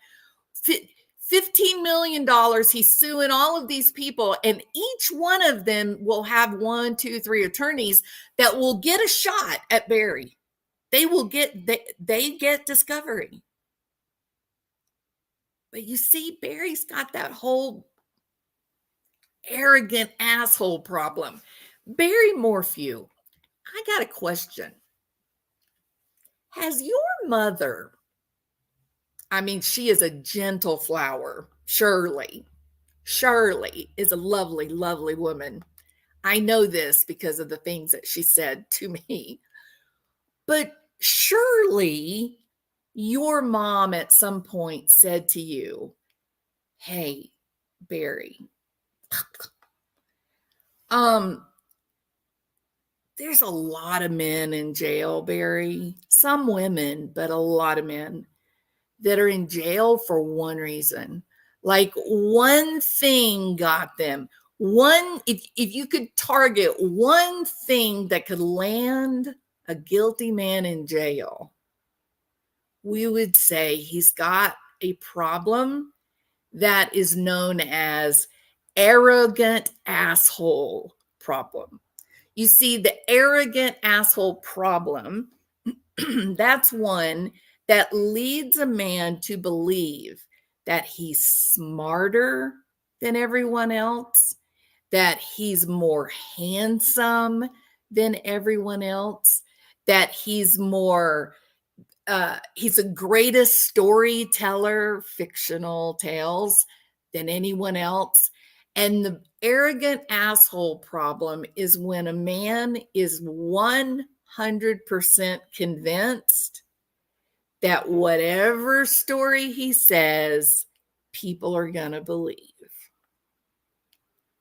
$15 million. He's suing all of these people, and each one of them will have 1, 2, 3 attorneys that will get a shot at Barry. They get discovery. But you see, Barry's got that whole arrogant asshole problem. Barry Morphew, I got a question. Has your mother, I mean, she is a gentle flower, Shirley is a lovely, lovely woman. I know this because of the things that she said to me. But surely your mom at some point said to you, hey, Barry, there's a lot of men in jail, Barry. Some women, but a lot of men that are in jail for one reason. Like one thing got them. If you could target one thing that could land a guilty man in jail, we would say he's got a problem that is known as arrogant asshole problem. You see, the arrogant asshole problem, that's one that leads a man to believe that he's smarter than everyone else, that he's more handsome than everyone else, that he's a greatest storyteller, fictional tales, than anyone else. And the arrogant asshole problem is when a man is 100% convinced that whatever story he says, people are going to believe.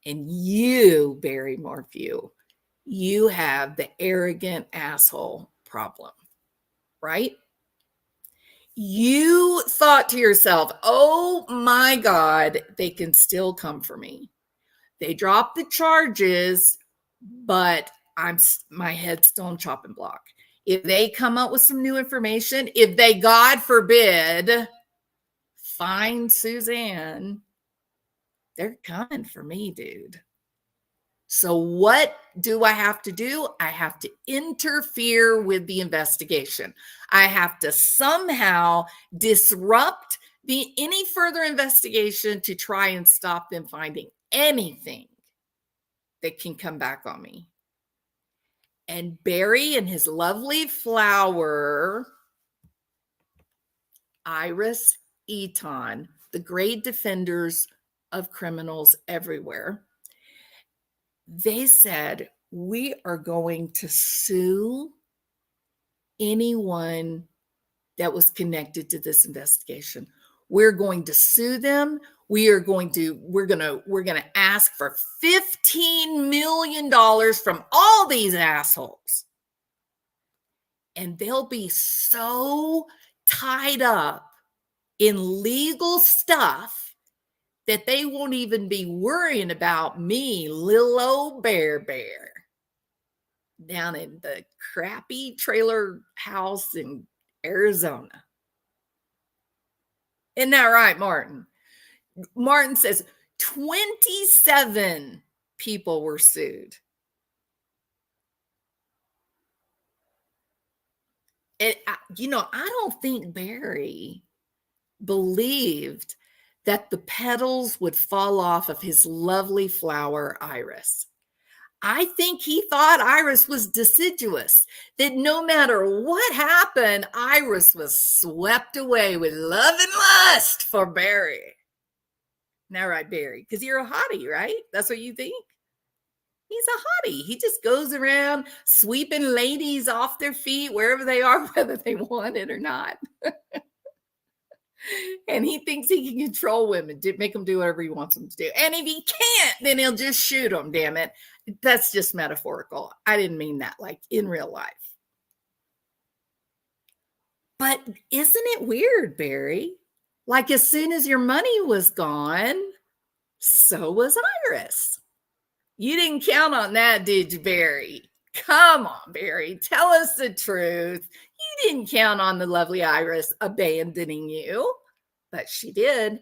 And you, Barry Morphew, you have the arrogant asshole problem, right? You thought to yourself, oh my God, they can still come for me. They dropped the charges, but my head's still on chopping block. If they come up with some new information, if they, God forbid, find Suzanne, they're coming for me, dude. So what do I have to do? I have to interfere with the investigation. I have to somehow disrupt any further investigation to try and stop them finding anything that can come back on me. And Barry and his lovely flower, Iris Eaton, the great defenders of criminals everywhere, they said, we are going to sue anyone that was connected to this investigation. We're going to sue them. we're going to ask for $15 million from all these assholes. And they'll be so tied up in legal stuff that they won't even be worrying about me, little old Bear down in the crappy trailer house in Arizona. Isn't that right, Martin? Martin says 27 people were sued. I don't think Barry believed that the petals would fall off of his lovely flower, Iris. I think he thought Iris was deciduous, that no matter what happened, Iris was swept away with love and lust for Barry. Now, right, Barry, because you're a hottie, right? That's what you think? He's a hottie. He just goes around sweeping ladies off their feet wherever they are, whether they want it or not. And he thinks he can control women, make them do whatever he wants them to do. And if he can't, then he'll just shoot them, damn it. That's just metaphorical. I didn't mean that like in real life. But isn't it weird, Barry? Like as soon as your money was gone, so was Iris. You didn't count on that, did you, Barry? Come on, Barry. Tell us the truth. You didn't count on the lovely Iris abandoning you, but she did.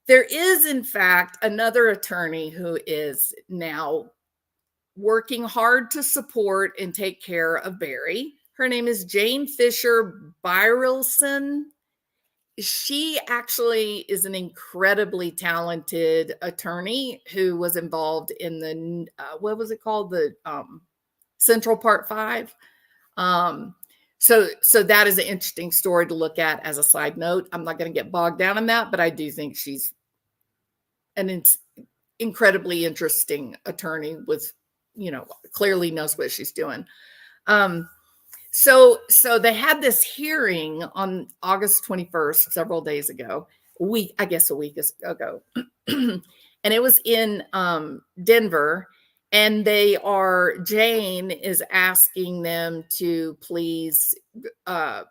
There is, in fact, another attorney who is now working hard to support and take care of Barry. Her name is Jane Fisher Byrelson. She actually is an incredibly talented attorney who was involved in the, what was it called? The Central Part 5. So that is an interesting story to look at as a side note. I'm not going to get bogged down in that, but I do think she's an incredibly interesting attorney with, clearly knows what she's doing. So they had this hearing on August 21st, several days ago, a week ago. And it was in Denver. And Jane is asking them to please, I'm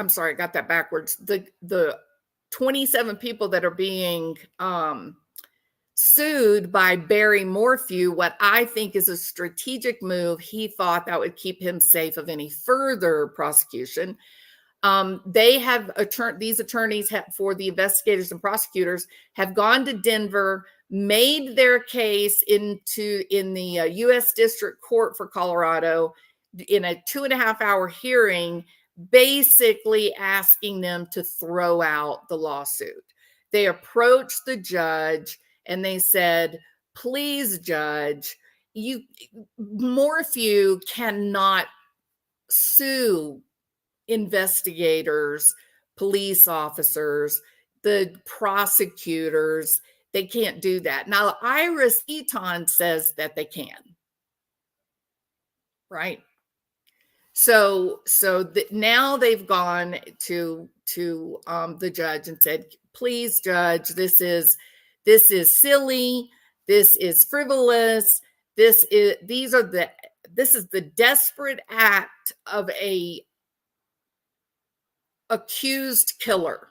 sorry, I got that backwards. The 27 people that are being sued by Barry Morphew, what I think is a strategic move. He thought that would keep him safe of any further prosecution. These attorneys for the investigators and prosecutors have gone to Denver, made their case in the U.S. District Court for Colorado in a 2.5-hour hearing, basically asking them to throw out the lawsuit. They approached the judge and they said, please, judge, Morphew cannot sue investigators, police officers, the prosecutors. They can't do that. Now, Iris Eaton says that they can, right? So now they've gone to the judge and said, please, judge, this is silly. This is frivolous. This is the desperate act of a accused killer.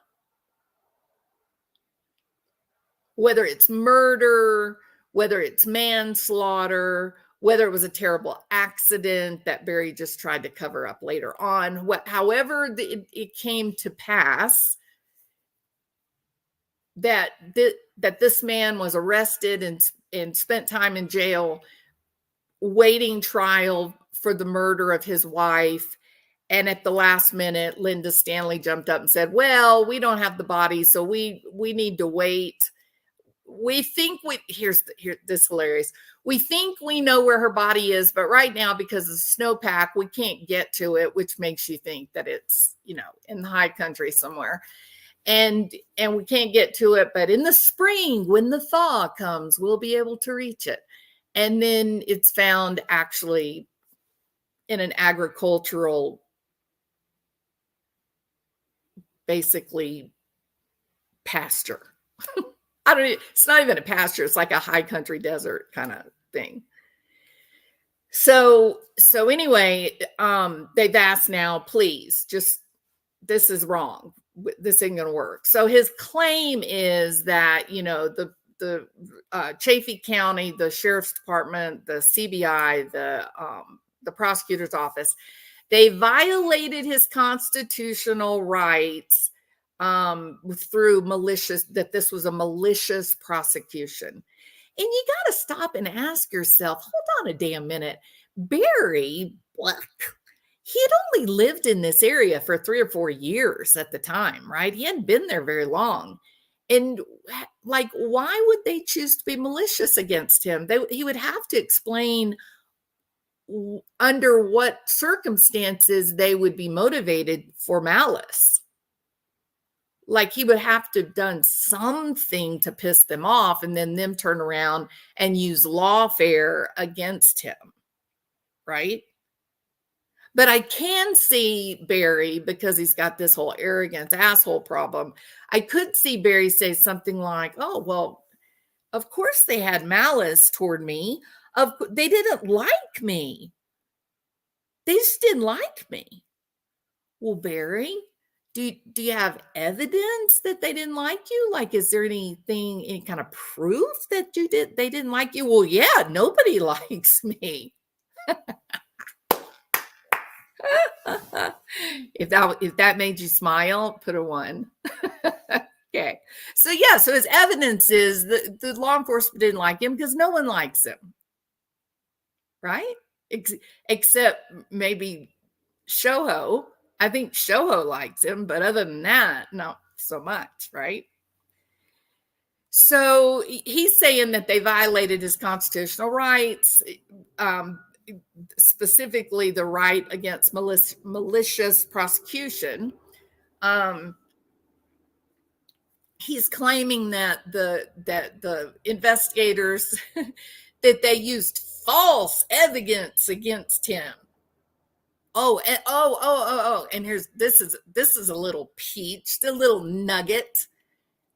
Whether it's murder, whether it's manslaughter, whether it was a terrible accident that Barry just tried to cover up later on, however it came to pass that this man was arrested and spent time in jail waiting trial for the murder of his wife. And at the last minute, Linda Stanley jumped up and said, well, we don't have the body, so we need to wait. We think this hilarious. We think we know where her body is, but right now, because of snowpack, we can't get to it, which makes you think that it's, in the high country somewhere. And we can't get to it, but in the spring, when the thaw comes, we'll be able to reach it. And then it's found actually in an agricultural, basically pasture. I don't. It's not even a pasture. It's like a high country desert kind of thing. So anyway, they've asked now, please, just this is wrong. This ain't gonna work. So his claim is that the Chaffee County, the sheriff's department, the CBI, the prosecutor's office, they violated his constitutional rights through malicious, that this was a malicious prosecution. And you got to stop and ask yourself, hold on a damn minute. Barry, he had only lived in this area for 3 or 4 years at the time, right? He hadn't been there very long. And like, why would they choose to be malicious against him? He would have to explain under what circumstances they would be motivated for malice. Like, he would have to have done something to piss them off, and then them turn around and use lawfare against him, right? But I can see Barry, because he's got this whole arrogant asshole problem, I could see Barry say something like, oh, well, of course they had malice toward me. They didn't like me. They just didn't like me. Well, Barry, do you have evidence that they didn't like you? Like, is there anything, any kind of proof that they didn't like you? Well, yeah, nobody likes me. If that made you smile, put a 1. Okay. So yeah, so his evidence is the law enforcement didn't like him because no one likes him. Right? Except maybe Shoho. I think Shoho likes him, but other than that, not so much, right? So he's saying that they violated his constitutional rights, specifically the right against malicious prosecution. He's claiming that the investigators that they used false evidence against him. And this is a little peach, the little nugget,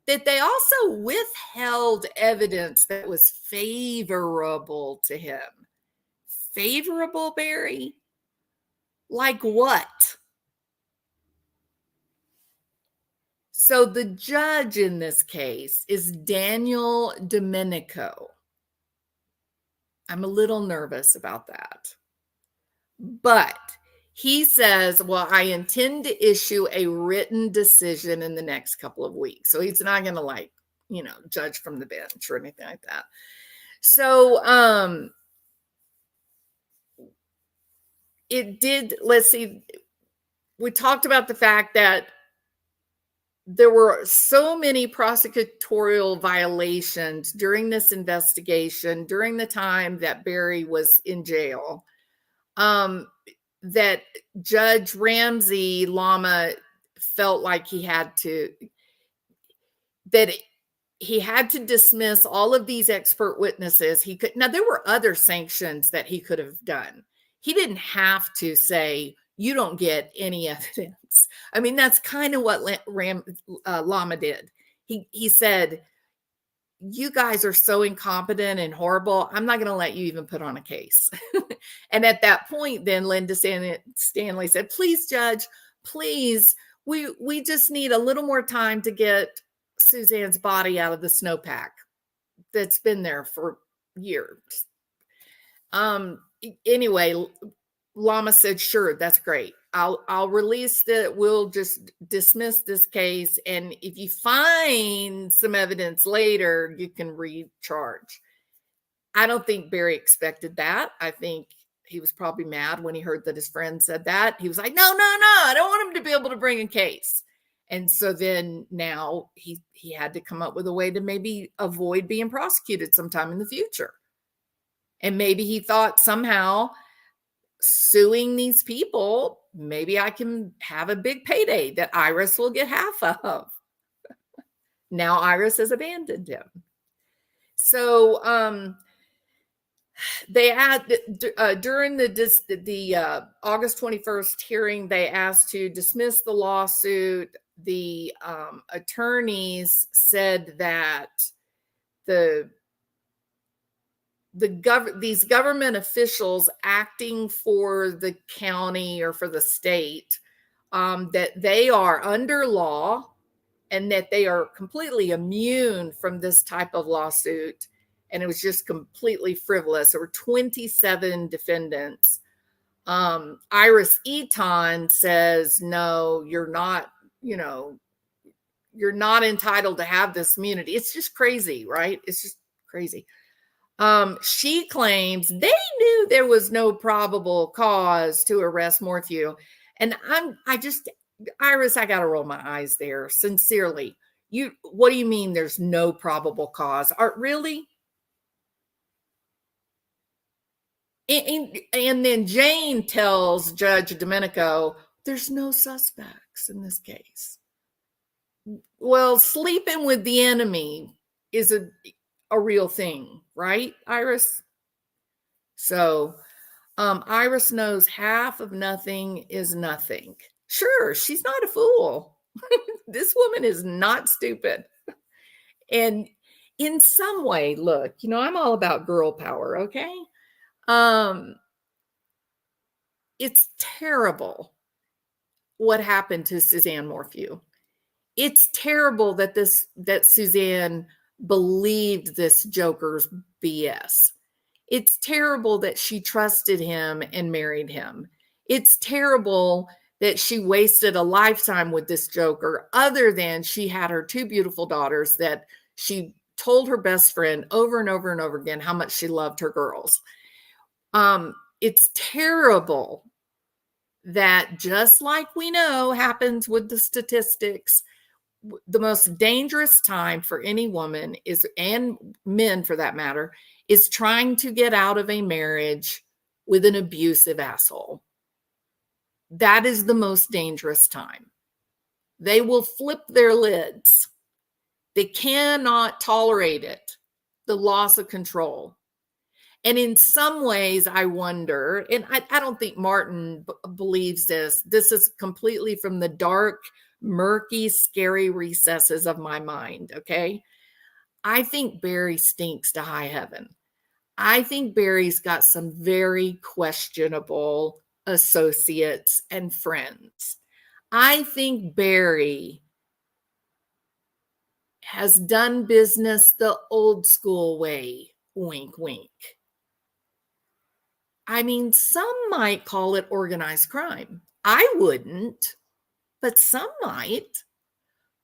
that they also withheld evidence that was favorable to him. Favorable, Barry? Like what? So the judge in this case is Daniel Domenico. I'm a little nervous about that. But he says, well, I intend to issue a written decision in the next couple of weeks. So he's not going to judge from the bench or anything like that. So let's see, we talked about the fact that there were so many prosecutorial violations during this investigation, during the time that Barry was in jail, that Judge Ramsey Lama felt like he had to dismiss all of these expert witnesses. Now there were other sanctions that he could have done. He didn't have to say, you don't get any evidence. I mean, that's kind of what Lama did. He said, you guys are so incompetent and horrible. I'm not going to let you even put on a case. And at that point, then Linda Stanley said, please, Judge, please, we just need a little more time to get Suzanne's body out of the snowpack that's been there for years. Anyway, Lama said, sure, that's great. I'll release that. We'll just dismiss this case. And if you find some evidence later, you can recharge. I don't think Barry expected that. I think he was probably mad when he heard that his friend said that. He was like, no, I don't want him to be able to bring a case. And so then now he had to come up with a way to maybe avoid being prosecuted sometime in the future. And maybe he thought somehow suing these people, maybe I can have a big payday that Iris will get half of. Now Iris has abandoned him. So they had during the August 21st hearing, they asked to dismiss the lawsuit. the attorneys said that the these government officials acting for the county or for the state, that they are under law and that they are completely immune from this type of lawsuit. And it was just completely frivolous. There were 27 defendants. Iris Eaton says, no, you're not, you're not entitled to have this immunity. It's just crazy, right? It's just crazy. She claims they knew there was no probable cause to arrest Morphew. And Iris, I got to roll my eyes there. Sincerely. What do you mean there's no probable cause? Really? And then Jane tells Judge Domenico, there's no suspects in this case. Well, sleeping with the enemy is a real thing, right, Iris? So Iris knows half of nothing is nothing. Sure, she's not a fool. This woman is not stupid. And in some way, look, I'm all about girl power, okay? It's terrible what happened to Suzanne Morphew. It's terrible that Suzanne believed this Joker's BS. It's terrible that she trusted him and married him. It's terrible that she wasted a lifetime with this Joker, other than she had her two beautiful daughters that she told her best friend over and over and over again how much she loved her girls. It's terrible that, just like we know happens with the statistics, the most dangerous time for any woman is, and men for that matter, is trying to get out of a marriage with an abusive asshole. That is the most dangerous time. They will flip their lids. They cannot tolerate it, the loss of control. And in some ways, I wonder, and I don't think Martin believes this. This is completely from the dark, murky, scary recesses of my mind, okay? I think Barry stinks to high heaven. I think Barry's got some very questionable associates and friends. I think Barry has done business the old school way, wink, wink. I mean, some might call it organized crime. I wouldn't, but some might.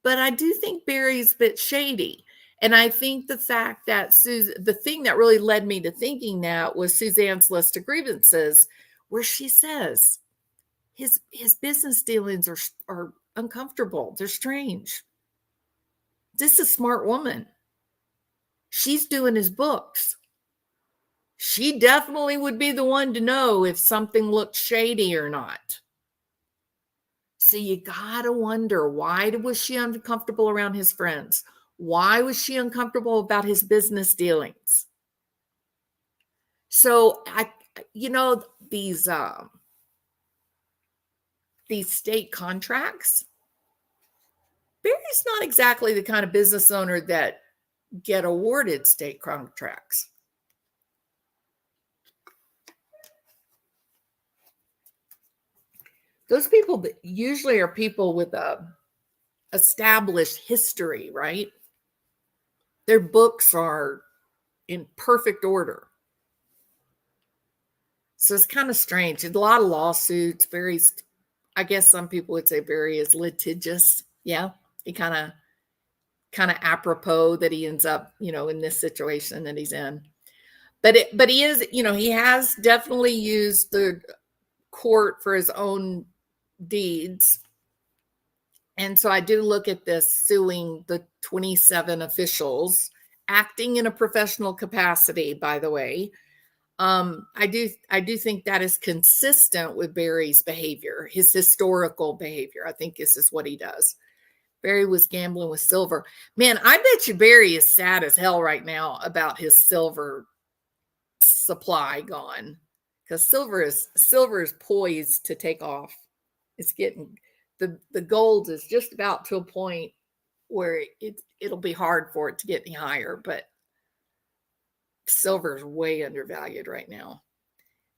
But I do think Barry's a bit shady. And I think the fact that the thing that really led me to thinking that was Suzanne's list of grievances, where she says his business dealings are uncomfortable. They're strange. This is a smart woman. She's doing his books. She definitely would be the one to know if something looked shady or not. So you gotta wonder, why was she uncomfortable around his friends? Why was she uncomfortable about his business dealings? So these state contracts, Barry's not exactly the kind of business owner that get awarded state contracts. Those people usually are people with a established history, right? Their books are in perfect order. So it's kind of strange. There's a lot of lawsuits. I guess some people would say Barry is litigious. Yeah, he kind of apropos that he ends up, in this situation that he's in. But he is, he has definitely used the court for his own deeds. And so I do look at this suing the 27 officials, acting in a professional capacity, by the way. I do think that is consistent with Barry's behavior, his historical behavior. I think this is what he does. Barry was gambling with silver. Man, I bet you Barry is sad as hell right now about his silver supply gone, because silver is poised to take off. It's getting the gold is just about to a point where it'll be hard for it to get any higher, but silver is way undervalued right now.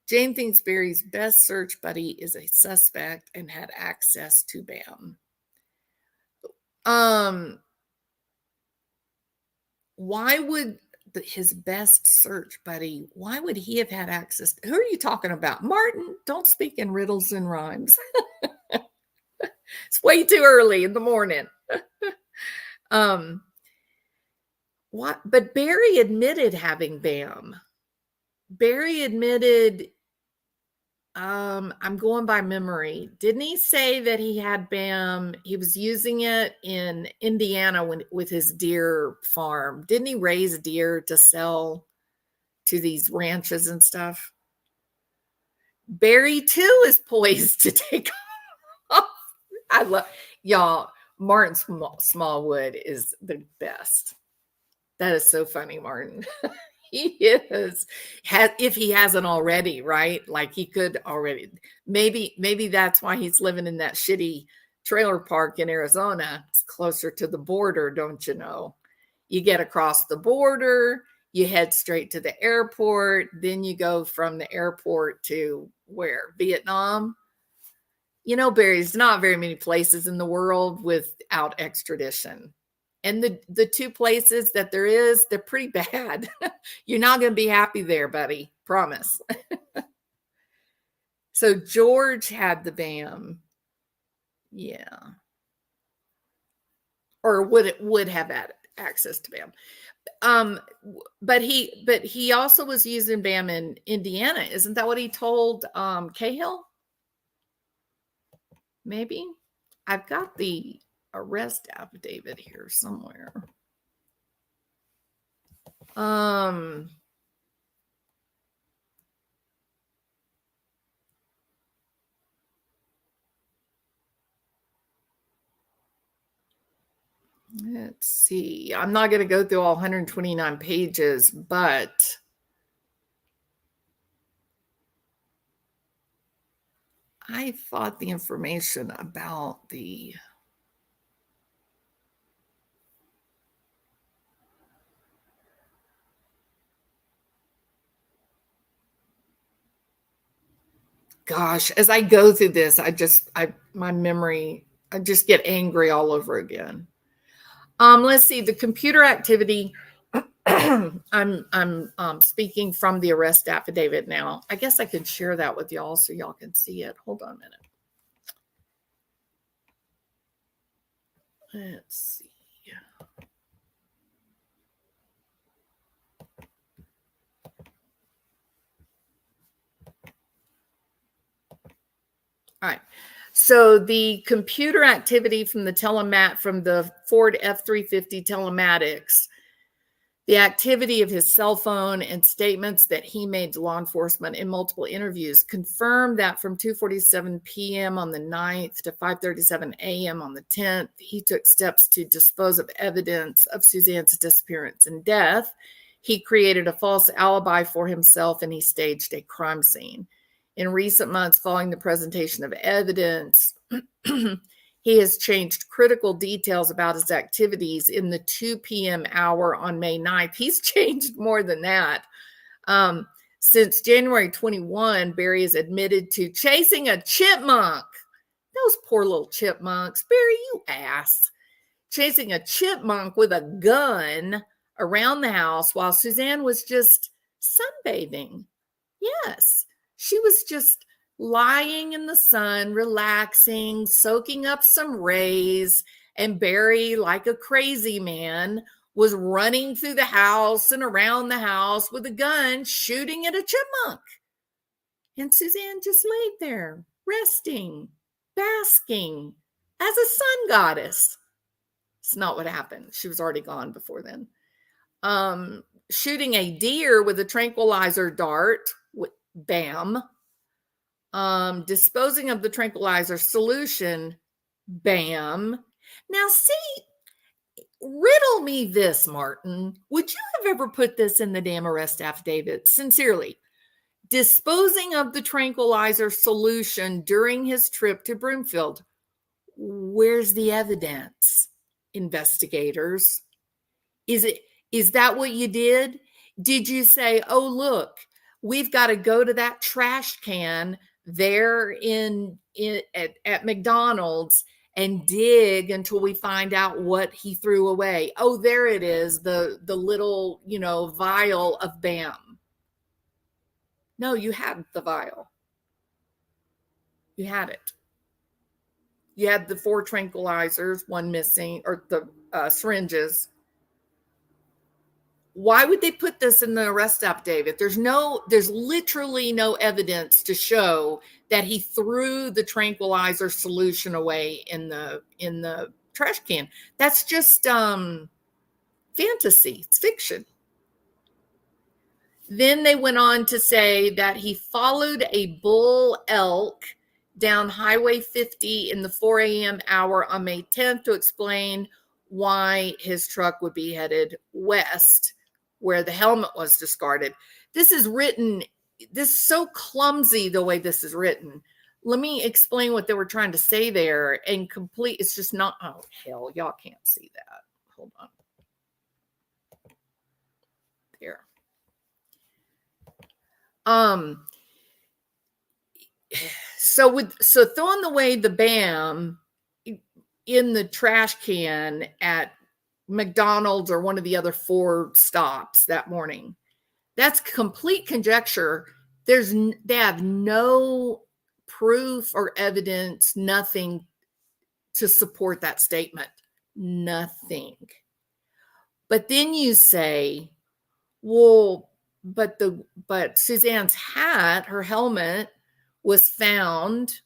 Jane thinks Barry's best search buddy is a suspect and had access to BAM. Why would his best search buddy, why would he have had access? Who are you talking about? Martin, don't speak in riddles and rhymes. It's way too early in the morning. What? But Barry admitted having BAM. Barry admitted, I'm going by memory. Didn't he say that he had BAM? He was using it in Indiana with his deer farm. Didn't he raise deer to sell to these ranches and stuff? Barry too is poised to take off. I love y'all. Martin Smallwood is the best. That is so funny, Martin. He is. If he hasn't already, right? Like he could already. Maybe that's why he's living in that shitty trailer park in Arizona. It's closer to the border, don't you know? You get across the border, you head straight to the airport, then you go from the airport to where? Vietnam? You know, Barry's not very many places in the world without extradition. And the two places that there is, they're pretty bad. You're not going to be happy there, buddy. Promise. So George had the BAM. Yeah. Or would have had access to BAM. But he also was using BAM in Indiana. Isn't that what he told Cahill? Maybe. I've got the arrest affidavit here somewhere. Let's see. I'm not going to go through all 129 pages, but I thought the information about the gosh, as I go through this, my memory, I just get angry all over again. Let's see, the computer activity. I'm speaking from the arrest affidavit now. I guess I could share that with y'all so y'all can see it. Hold on a minute. Let's see. All right. So the computer activity from the Ford F-350 telematics, the activity of his cell phone and statements that he made to law enforcement in multiple interviews confirmed that from 2:47 p.m. on the 9th to 5:37 a.m. on the 10th, he took steps to dispose of evidence of Suzanne's disappearance and death. He created a false alibi for himself and he staged a crime scene. In recent months, following the presentation of evidence, he has changed critical details about his activities in the 2 p.m. hour on May 9th. He's changed more than that. Since January 21, Barry is admitted to chasing a chipmunk. Those poor little chipmunks. Barry, you ass. Chasing a chipmunk with a gun around the house while Suzanne was just sunbathing. Yes. She was just lying in the sun, relaxing, soaking up some rays, and Barry, like a crazy man, was running through the house and around the house with a gun, shooting at a chipmunk. And Suzanne just laid there, resting, basking as a sun goddess. It's not what happened. She was already gone before then. Shooting a deer with a tranquilizer dart, BAM. Disposing of the tranquilizer solution, BAM. Now, see, riddle me this, Martin. Would you have ever put this in the damn arrest affidavit? Sincerely. Disposing of the tranquilizer solution during his trip to Broomfield. Where's the evidence, investigators? Is that what you did? Did you say, oh, look, we've got to go to that trash can there at McDonald's and dig until we find out what he threw away? Oh, there it is, the little, vial of BAM. No, you had the vial. You had it. You had the 4 tranquilizers, 1 missing, or the syringes. Why would they put this in the arrest affidavit? There's literally no evidence to show that he threw the tranquilizer solution away in the trash can. That's just fantasy. It's fiction. Then they went on to say that he followed a bull elk down Highway 50 in the 4 a.m. hour on May 10th to explain why his truck would be headed west, where the helmet was discarded. This is so clumsy the way this is written. Let me explain what they were trying to say there and it's just not, oh, hell, y'all can't see that. Hold on. There. So throwing away the BAM in the trash can at McDonald's or one of the other 4 stops that morning, that's complete conjecture. They have no proof or evidence, nothing to support that statement. Nothing. But then you say, well, but Suzanne's hat, her helmet, was found,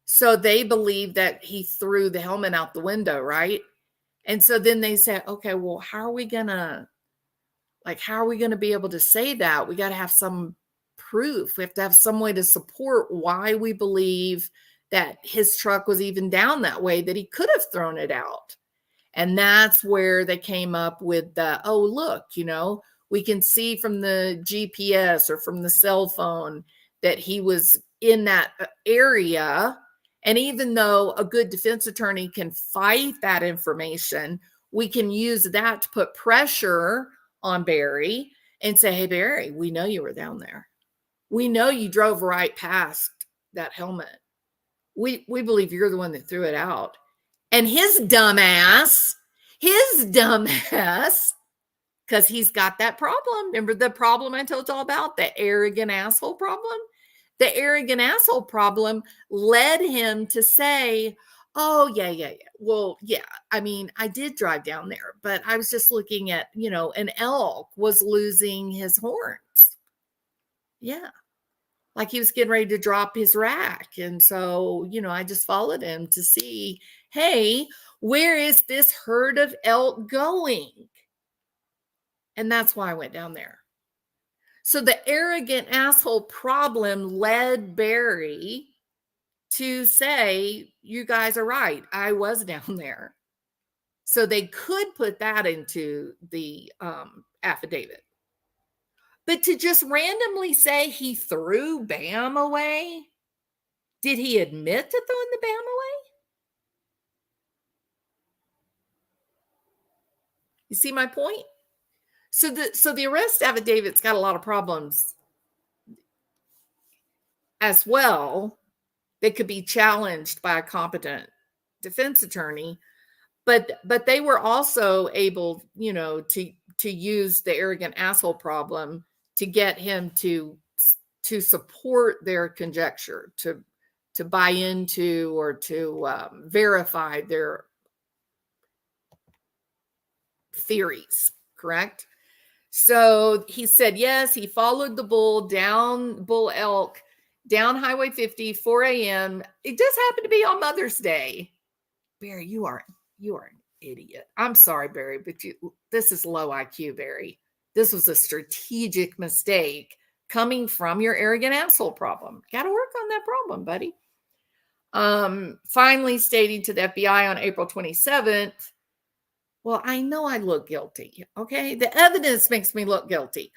so they believe that he threw the helmet out the window, right? And so then they say, okay, well, how are we gonna be able to say that? We got to have some proof. We have to have some way to support why we believe that his truck was even down that way, that he could have thrown it out. And that's where they came up with oh, look, we can see from the GPS or from the cell phone that he was in that area. And even though a good defense attorney can fight that information, we can use that to put pressure on Barry and say, hey, Barry, we know you were down there. We know you drove right past that helmet. We believe you're the one that threw it out. And his dumbass, because he's got that problem. Remember the problem I told you all about, the arrogant asshole problem? The arrogant asshole problem led him to say, oh, yeah. Well, yeah, I mean, I did drive down there, but I was just looking at, an elk was losing his horns. Yeah. Like he was getting ready to drop his rack. And so, I just followed him to see, hey, where is this herd of elk going? And that's why I went down there. So the arrogant asshole problem led Barry to say, you guys are right. I was down there. So they could put that into the affidavit. But to just randomly say he threw BAM away, did he admit to throwing the BAM away? You see my point? So the arrest affidavit's got a lot of problems as well that could be challenged by a competent defense attorney, but they were also able, to use the arrogant asshole problem to get him to support their conjecture, to buy into or to verify their theories, correct? So he said, yes, he followed the bull elk down Highway 50, 4 a.m. It just happened to be on Mother's Day. Barry, you are an idiot. I'm sorry, Barry, but this is low IQ, Barry. This was a strategic mistake coming from your arrogant asshole problem. Got to work on that problem, buddy. Finally stating to the FBI on April 27th, well, I know I look guilty, okay? The evidence makes me look guilty.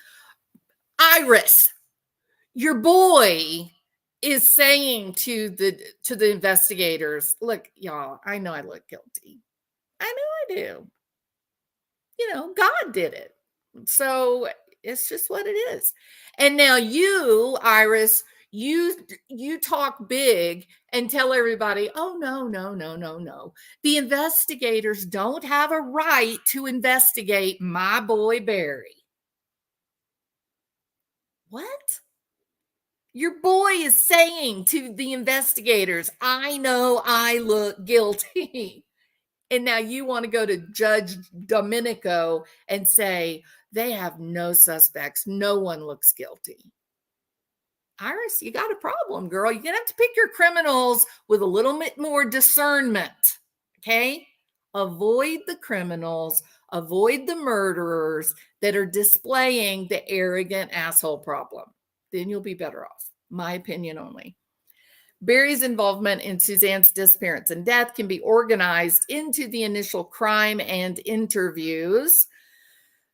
Iris, your boy is saying to the investigators, look, y'all, I know I look guilty. I know I do. God did it. So it's just what it is. And now you, Iris, you talk big and tell everybody, oh, no, no, no, no, no. The investigators don't have a right to investigate my boy Barry. What? Your boy is saying to the investigators, I know I look guilty. And now you want to go to Judge Domenico and say, they have no suspects. No one looks guilty. Iris, you got a problem, girl. You're going to have to pick your criminals with a little bit more discernment. Okay? Avoid the criminals, avoid the murderers that are displaying the arrogant asshole problem. Then you'll be better off. My opinion only. Barry's involvement in Suzanne's disappearance and death can be organized into the initial crime and interviews,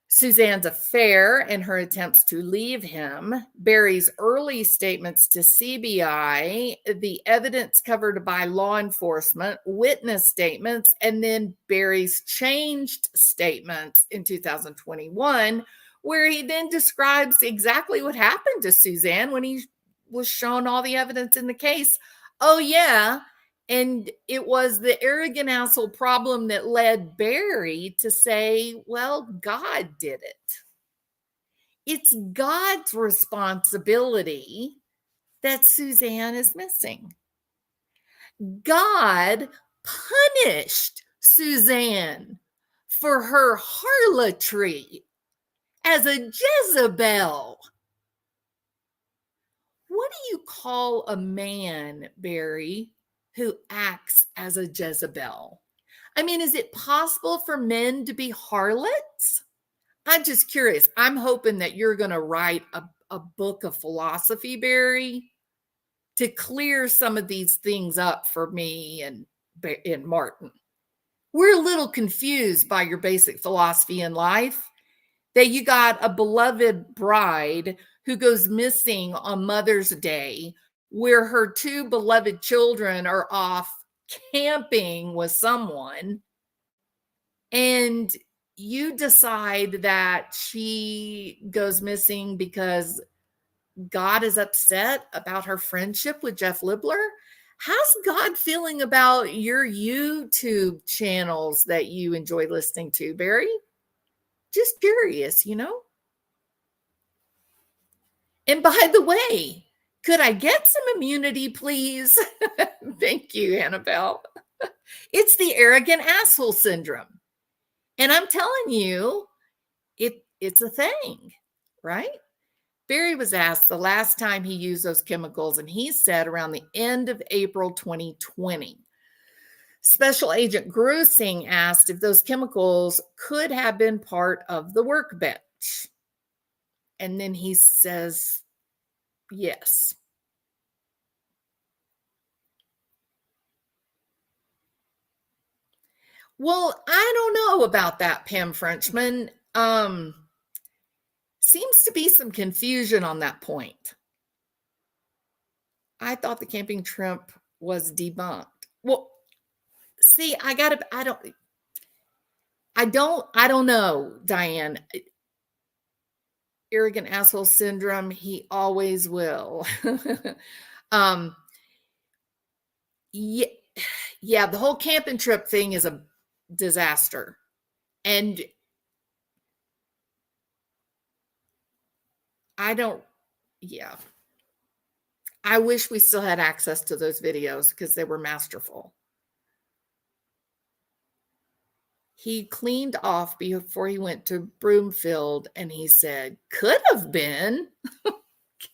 Suzanne's affair and her attempts to leave him, Barry's early statements to CBI, the evidence covered by law enforcement, witness statements, and then Barry's changed statements in 2021, where he then describes exactly what happened to Suzanne when he was shown all the evidence in the case. Oh, yeah. And it was the arrogant asshole problem that led Barry to say, well, God did it. It's God's responsibility that Suzanne is missing. God punished Suzanne for her harlotry as a Jezebel. What do you call a man, Barry, who acts as a Jezebel? I mean, is it possible for men to be harlots? I'm just curious. I'm hoping that you're going to write a book of philosophy, Barry, to clear some of these things up for me and Martin. We're a little confused by your basic philosophy in life, that you got a beloved bride who goes missing on Mother's Day, where her two beloved children are off camping with someone, and you decide that she goes missing because God is upset about her friendship with Jeff Libler. How's God feeling about your YouTube channels that you enjoy listening to, Barry? Just curious, And by the way, could I get some immunity, please? Thank you, Annabelle. It's the arrogant asshole syndrome. And I'm telling you, it's a thing, right? Barry was asked the last time he used those chemicals, and he said around the end of April 2020. Special Agent Grusing asked if those chemicals could have been part of the workbench. And then he says, yes. Well, I don't know about that, Pam Frenchman. Seems to be some confusion on that point. I thought the camping trip was debunked. Well, see, I don't know, Diane. Arrogant asshole syndrome, he always will. Yeah, the whole camping trip thing is a disaster. And I wish we still had access to those videos because they were masterful. He cleaned off before he went to Broomfield, and he said, could have been.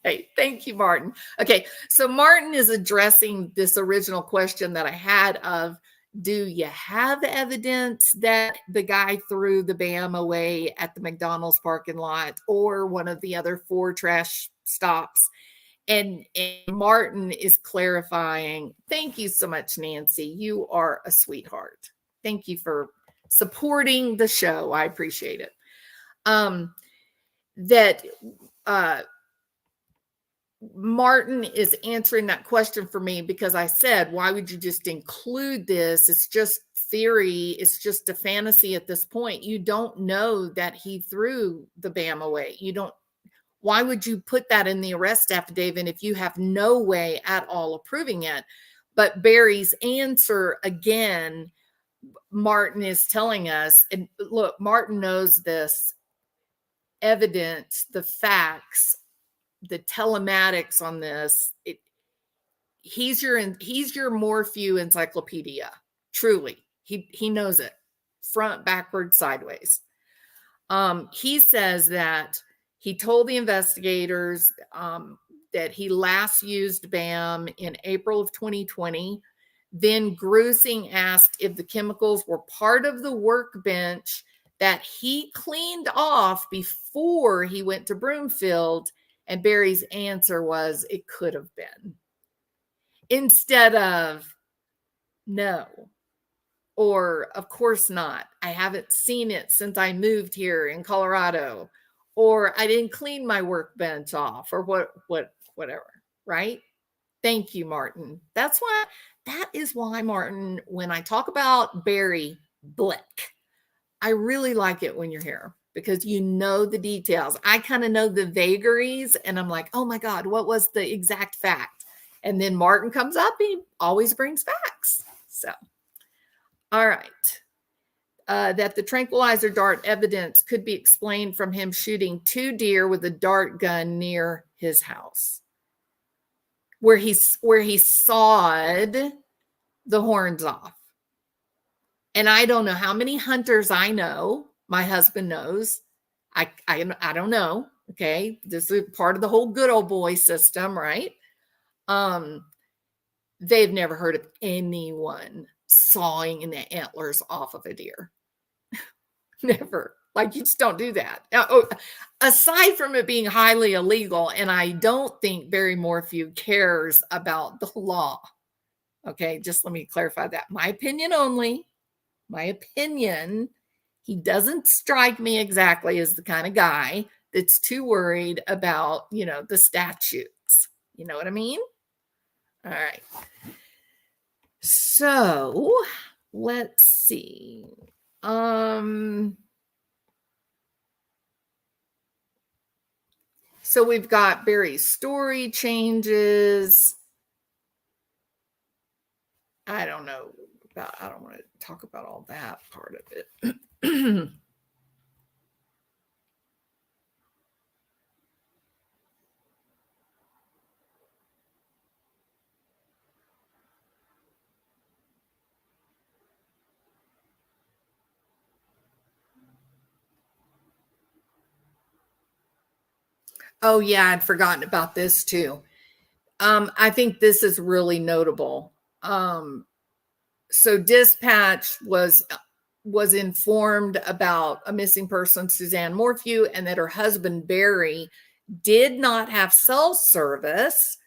Okay, thank you, Martin. Okay, so Martin is addressing this original question that I had of, do you have evidence that the guy threw the BAM away at the McDonald's parking lot or one of the other 4 trash stops? And Martin is clarifying, thank you so much, Nancy. You are a sweetheart. Thank you for supporting the show. I appreciate it. Martin is answering that question for me because I said, why would you just include this? It's just theory. It's just a fantasy at this point. You don't know that he threw the BAM away. You don't. Why would you put that in the arrest affidavit if you have no way at all of proving it? But Barry's answer again, Martin is telling us, and look, Martin knows this evidence, the facts, the telematics on this. He's your Morphew encyclopedia. Truly, he knows it, front, backward, sideways. He says that he told the investigators that he last used BAM in April of 2020. Then Grusing asked if the chemicals were part of the workbench that he cleaned off before he went to Broomfield, and Barry's answer was it could have been. Instead of no, or of course not. I haven't seen it since I moved here in Colorado, or I didn't clean my workbench off, or whatever, right? Thank you, Martin. That is why, Martin, when I talk about Barry Blick, I really like it when you're here because you know the details. I kind of know the vagaries and I'm like, oh my God, what was the exact fact? And then Martin comes up, he always brings facts. So, all right. That the tranquilizer dart evidence could be explained from him shooting 2 deer with a dart gun near his house, where he sawed the horns off. And I don't know how many hunters I know. My husband knows. I don't know. Okay, this is part of the whole good old boy system, right? They've never heard of anyone sawing the antlers off of a deer. Never. Like, you just don't do that. Aside from it being highly illegal, and I don't think Barry Morphew cares about the law. Okay, just let me clarify that. My opinion only. My opinion. He doesn't strike me exactly as the kind of guy that's too worried about, the statutes. You know what I mean? All right. So let's see. So we've got Barry's story changes. I don't want to talk about all that part of it. Oh yeah, I'd forgotten about this too. I think this is really notable. So dispatch was informed about a missing person, Suzanne Morphew, and that her husband Barry did not have cell service,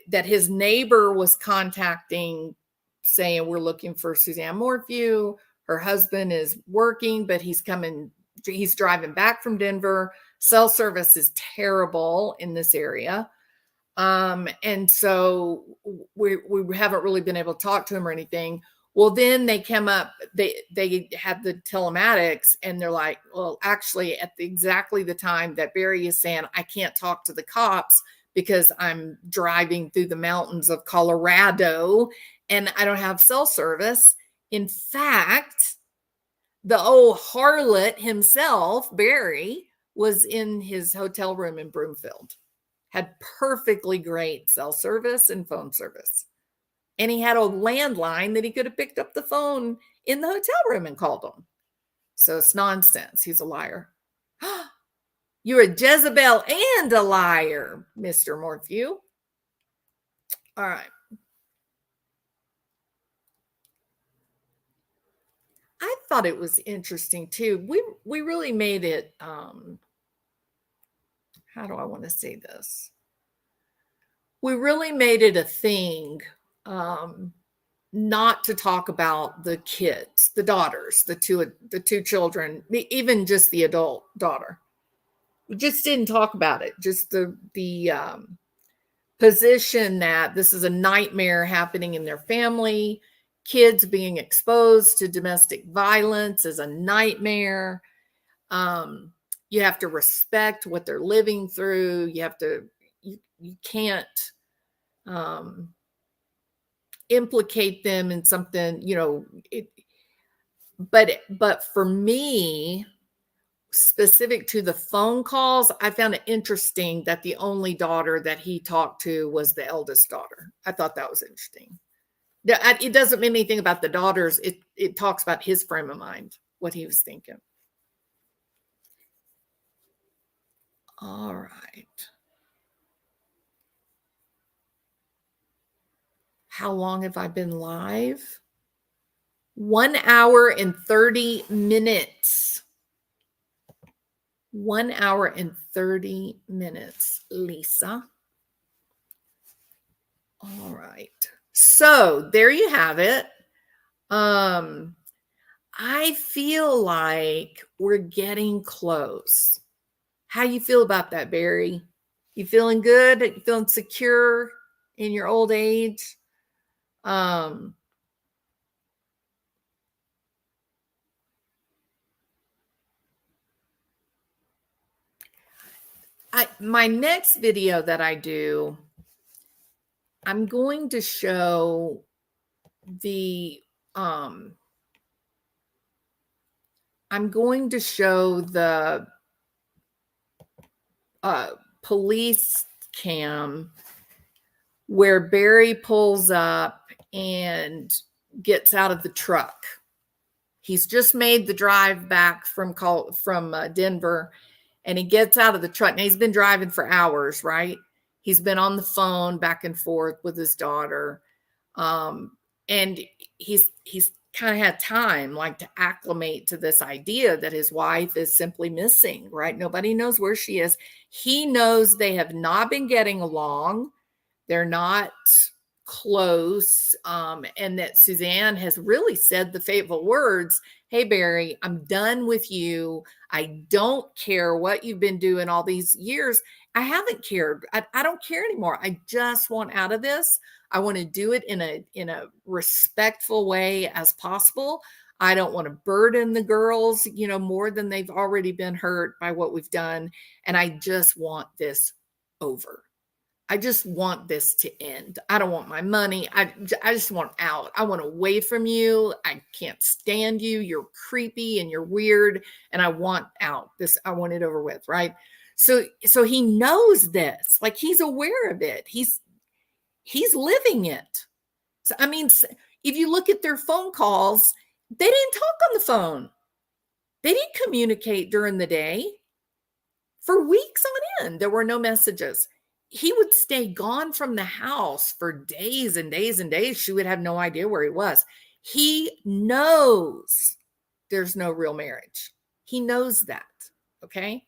that his neighbor was contacting saying, we're looking for Suzanne Morphew. Her husband is working, but he's driving back from Denver. Cell service is terrible in this area. And so we haven't really been able to talk to him or anything. Well, then they came up, they had the telematics, and they're like, well, actually at exactly the time that Barry is saying, I can't talk to the cops because I'm driving through the mountains of Colorado and I don't have cell service. In fact, the old harlot himself, Barry, was in his hotel room in Broomfield, had perfectly great cell service and phone service. And he had a landline that he could have picked up the phone in the hotel room and called him. So it's nonsense. He's a liar. You're a Jezebel and a liar, Mr. Morphew. All right. I thought it was interesting too. We really made it, how do I want to say this? We really made it a thing not to talk about the kids, the daughters, the two children, even just the adult daughter. We just didn't talk about it. Just the position that this is a nightmare happening in their family. Kids being exposed to domestic violence is a nightmare. You have to respect what they're living through. You can't implicate them in something, but for me, specific to the phone calls, I found it interesting that the only daughter that he talked to was the eldest daughter. I thought that was interesting. It doesn't mean anything about the daughters. It talks about his frame of mind, what he was thinking. All right. How long have I been live? 1 hour and 30 minutes. 1 hour and 30 minutes, Lisa. All right. So there you have it. I feel like we're getting close. How you feel about that, Barry? You feeling good? You feeling secure in your old age? My next video that I do, I'm going to show the police cam where Barry pulls up and gets out of the truck. He's just made the drive back from Denver, and he gets out of the truck. Now, he's been driving for hours, right? He's been on the phone back and forth with his daughter. And he's kind of had time like to acclimate to this idea that his wife is simply missing, right? Nobody knows where she is. He knows they have not been getting along. They're not close. And that Suzanne has really said the fateful words, "Hey, Barry, I'm done with you. I don't care what you've been doing all these years. I haven't cared. I don't care anymore. I just want out of this. I want to do it in a respectful way as possible. I don't want to burden the girls, more than they've already been hurt by what we've done. And I just want this over. I just want this to end. I don't want my money. I just want out. I want away from you. I can't stand you. You're creepy and you're weird. And I want out. I want it over with, right? So he knows this. Like, he's aware of it. He's living it. So, I mean, if you look at their phone calls, they didn't talk on the phone. They didn't communicate during the day. For weeks on end, there were no messages. He would stay gone from the house for days and days and days. She would have no idea where he was. He knows there's no real marriage. He knows that, okay?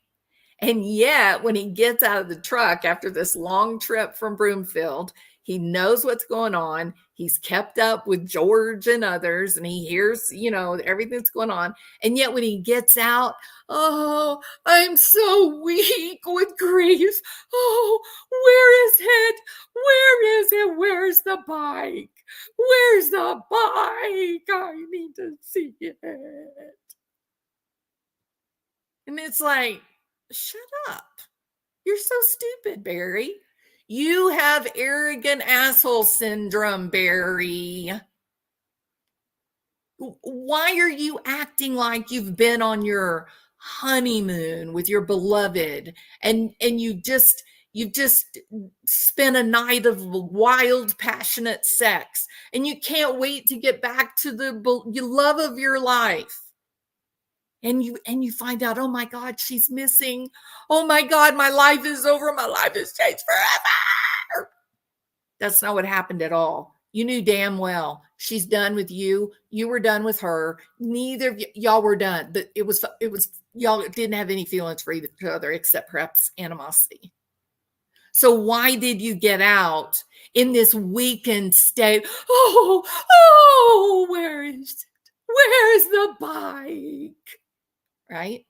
And yet, when he gets out of the truck after this long trip from Broomfield, he knows what's going on. He's kept up with George and others, and he hears, everything that's going on. And yet when he gets out, "Oh, I'm so weak with grief. Oh, where is it? Where is it? Where's the bike? Where's the bike? I need to see it." And it's like, shut up. You're so stupid, Barry. You have arrogant asshole syndrome, Barry. Why are you acting like you've been on your honeymoon with your beloved and you've just spent a night of wild, passionate sex, and you can't wait to get back to the love of your life? And you find out, oh my God, she's missing. Oh my God, my life is over. My life has changed forever. That's not what happened at all. You knew damn well she's done with you. You were done with her. Neither of y'all were done. But it was y'all didn't have any feelings for each other except perhaps animosity. So why did you get out in this weakened state? Oh, where is it? Where's the bike? Right?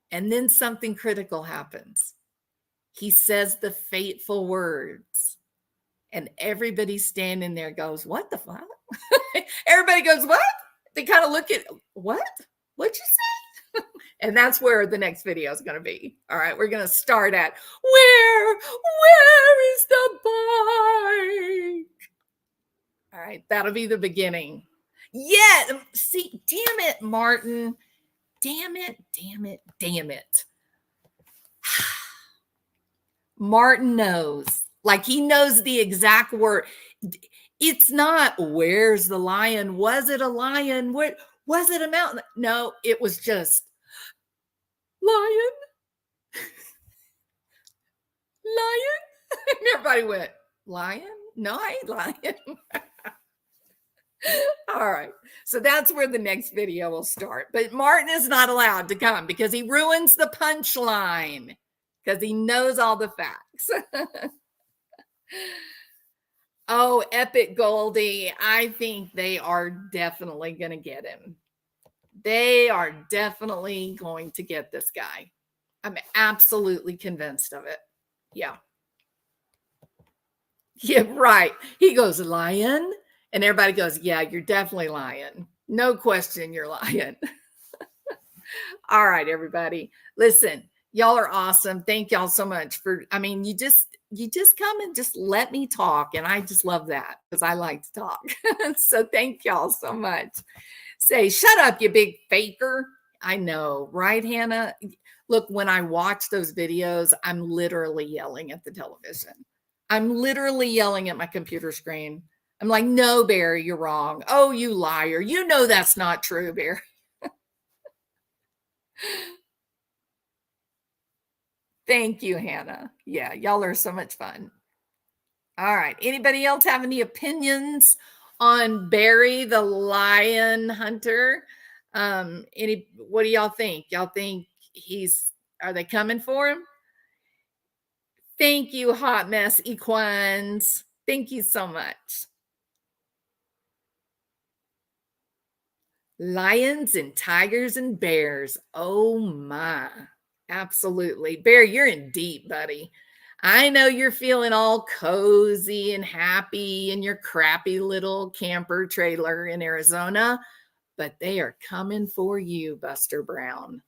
And then something critical happens. he says the fateful words, and everybody standing there goes, "What the fuck?" Everybody goes, "What?" They kind of look at, "What? What'd you say?" And that's where the next video is going to be. All right, we're going to start at where is the bike? All right, that'll be the beginning. Yeah, see, damn it, Martin. Damn it. Martin knows. Like, he knows the exact word. It's not, where's the lion? Was it a lion? What was it, a mountain? No, it was just lion. Lion. And everybody went, lion? No, I ain't lying. All right. So that's where the next video will start. But Martin is not allowed to come because he ruins the punchline because he knows all the facts. Oh, Epic Goldie. I think they are definitely going to get him. They are definitely going to get this guy. I'm absolutely convinced of it. Yeah. Yeah, right. He goes, lion. And everybody goes, yeah, you're definitely lying. No question, you're lying. All right, everybody. Listen, y'all are awesome. Thank y'all so much for, I mean, you just come and just let me talk. And I just love that because I like to talk. So thank y'all so much. Say, shut up, you big faker. I know, right, Hannah? Look, when I watch those videos, I'm literally yelling at the television. I'm literally yelling at my computer screen. I'm like, no, Barry, you're wrong. Oh, you liar. You know that's not true, Barry. Thank you, Hannah. Yeah, y'all are so much fun. All right. Anybody else have any opinions on Barry the lion hunter? What do y'all think? Y'all think are they coming for him? Thank you, Hot Mess Equines. Thank you so much. Lions and tigers and bears. Oh my. Absolutely. Bear, you're in deep, buddy. I know you're feeling all cozy and happy in your crappy little camper trailer in Arizona, but they are coming for you, Buster Brown.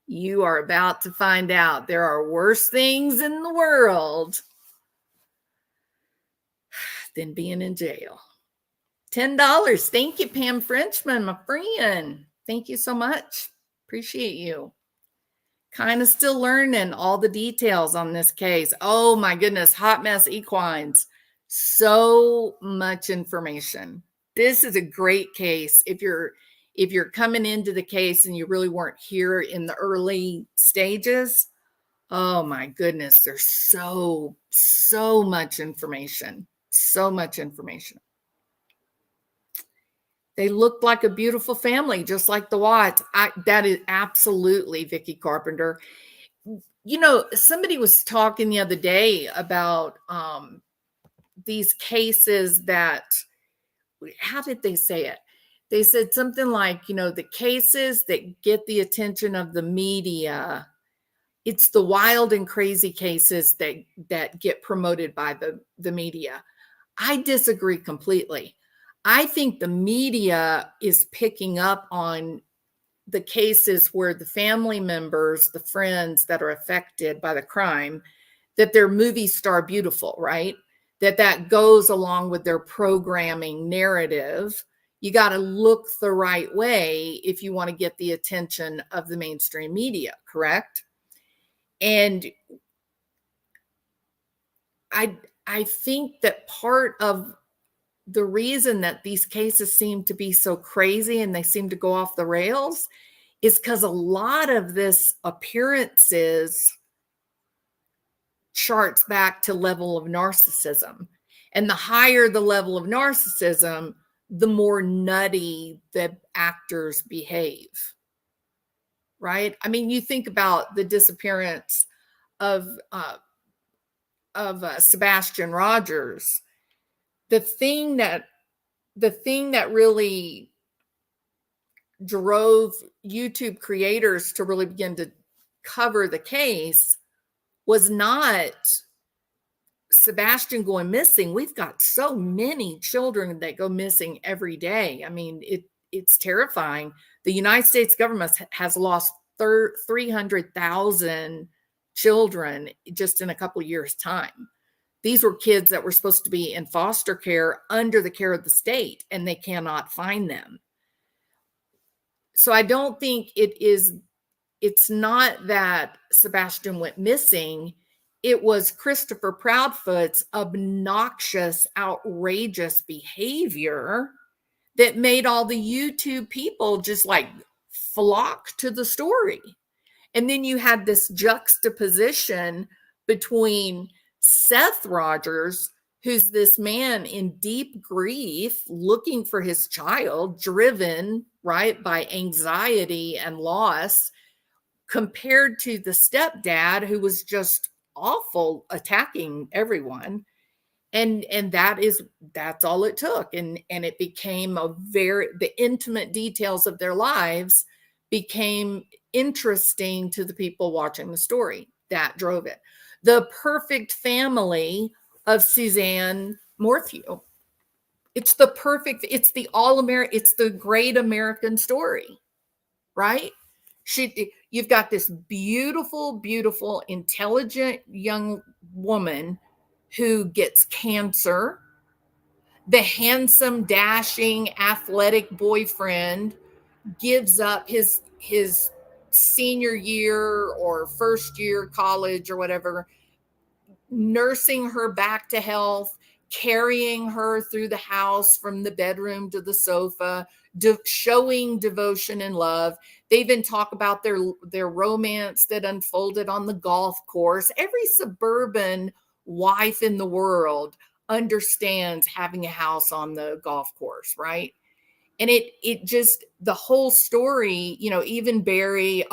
You are about to find out there are worse things in the world than being in jail. $10. Thank you, Pam Frenchman, my friend. Thank you so much. Appreciate you. Kind of still learning all the details on this case. Oh my goodness, Hot Mess Equines. So much information. This is a great case. If you're coming into the case and you really weren't here in the early stages, oh my goodness, there's so much information. So much information. They looked like a beautiful family, just like the Watts. That is absolutely Vicky Carpenter. You know, somebody was talking the other day about these cases that, how did they say it? They said something like, you know, the cases that get the attention of the media, it's the wild and crazy cases that get promoted by the media. I disagree completely. I think the media is picking up on the cases where the family members, the friends that are affected by the crime, that they're movie star beautiful, right? That goes along with their programming narrative. You got to look the right way if you want to get the attention of the mainstream media, correct? And I think that part of the reason that these cases seem to be so crazy and they seem to go off the rails is because a lot of this appearances charts back to level of narcissism. And the higher the level of narcissism, the more nutty the actors behave. Right? I mean, you think about the disappearance of Sebastian Rogers. The thing that really drove YouTube creators to really begin to cover the case was not Sebastian going missing. We've got so many children that go missing every day. I mean, it's terrifying. The United States government has lost 300,000 children just in a couple of years' time. These were kids that were supposed to be in foster care under the care of the state, and they cannot find them. So I don't think it's not that Sebastian went missing. It was Christopher Proudfoot's obnoxious, outrageous behavior that made all the YouTube people just like flock to the story. And then you had this juxtaposition between Seth Rogers, who's this man in deep grief, looking for his child, driven, right, by anxiety and loss, compared to the stepdad who was just awful, attacking everyone. And that's all it took. And it became the intimate details of their lives became interesting to the people watching the story. That drove it. The perfect family of Suzanne Morphew. It's the great American story, right? You've got this beautiful, beautiful, intelligent young woman who gets cancer. The handsome, dashing, athletic boyfriend gives up his senior year or first year college or whatever, nursing her back to health, carrying her through the house from the bedroom to the sofa, showing devotion and love. They even talk about their romance that unfolded on the golf course. Every suburban wife in the world understands having a house on the golf course, right? And it just, the whole story, even Barry,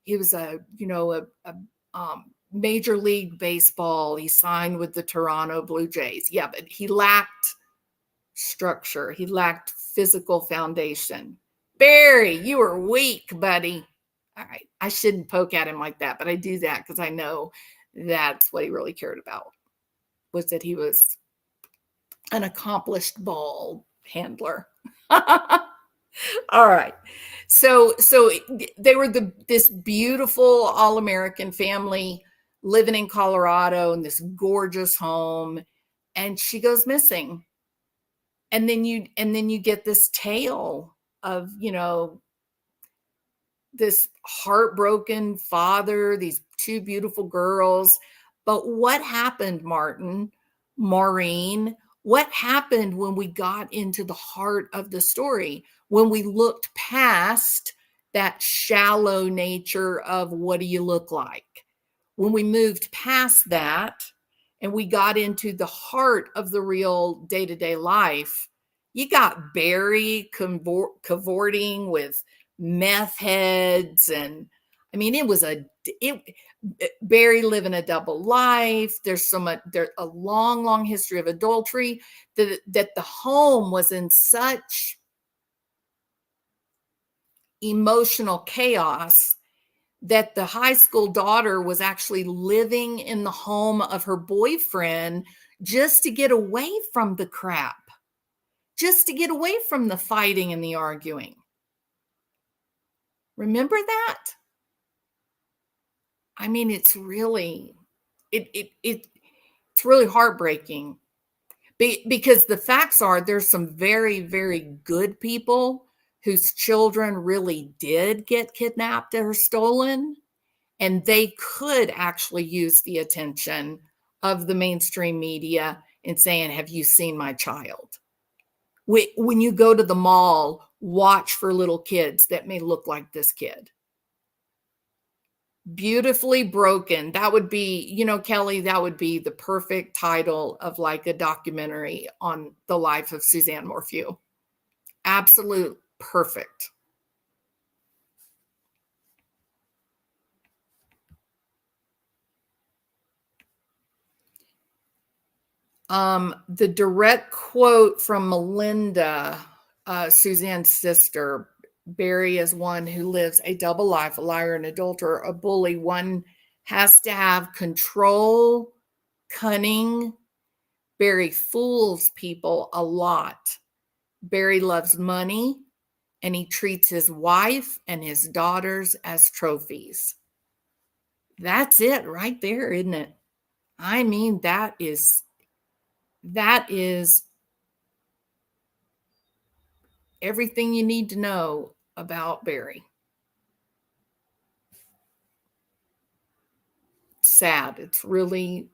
he was a Major League Baseball. He signed with the Toronto Blue Jays. Yeah, but he lacked structure. He lacked physical foundation. Barry, you are weak, buddy. All right. I shouldn't poke at him like that, but I do that because I know that's what he really cared about, was that he was an accomplished ball handler. All right. So they were this beautiful all-American family living in Colorado in this gorgeous home, and she goes missing. And then you get this tale of, this heartbroken father, these two beautiful girls. But what happened, Maureen, what happened when we got into the heart of the story, when we looked past that shallow nature of what do you look like? When we moved past that and we got into the heart of the real day-to-day life, you got Barry cavorting with meth heads. And I mean, Barry living a double life. There's a long history of adultery, that the home was in such emotional chaos that the high school daughter was actually living in the home of her boyfriend just to get away from the crap, just to get away from the fighting and the arguing. Remember that? I mean, it's really heartbreaking, because the facts are there's some very, very good people whose children really did get kidnapped or stolen, and they could actually use the attention of the mainstream media in saying, have you seen my child? When you go to the mall, watch for little kids that may look like this kid. Beautifully Broken. That would be, Kelly, that would be the perfect title of like a documentary on the life of Suzanne Morphew. Absolute perfect. The direct quote from Melinda, Suzanne's sister: Barry is one who lives a double life, a liar, an adulterer, a bully, one has to have control, cunning. Barry fools people a lot. Barry loves money, and he treats his wife and his daughters as trophies. That's it right there, isn't it? I mean, that is everything you need to know about Barry. Sad. It's really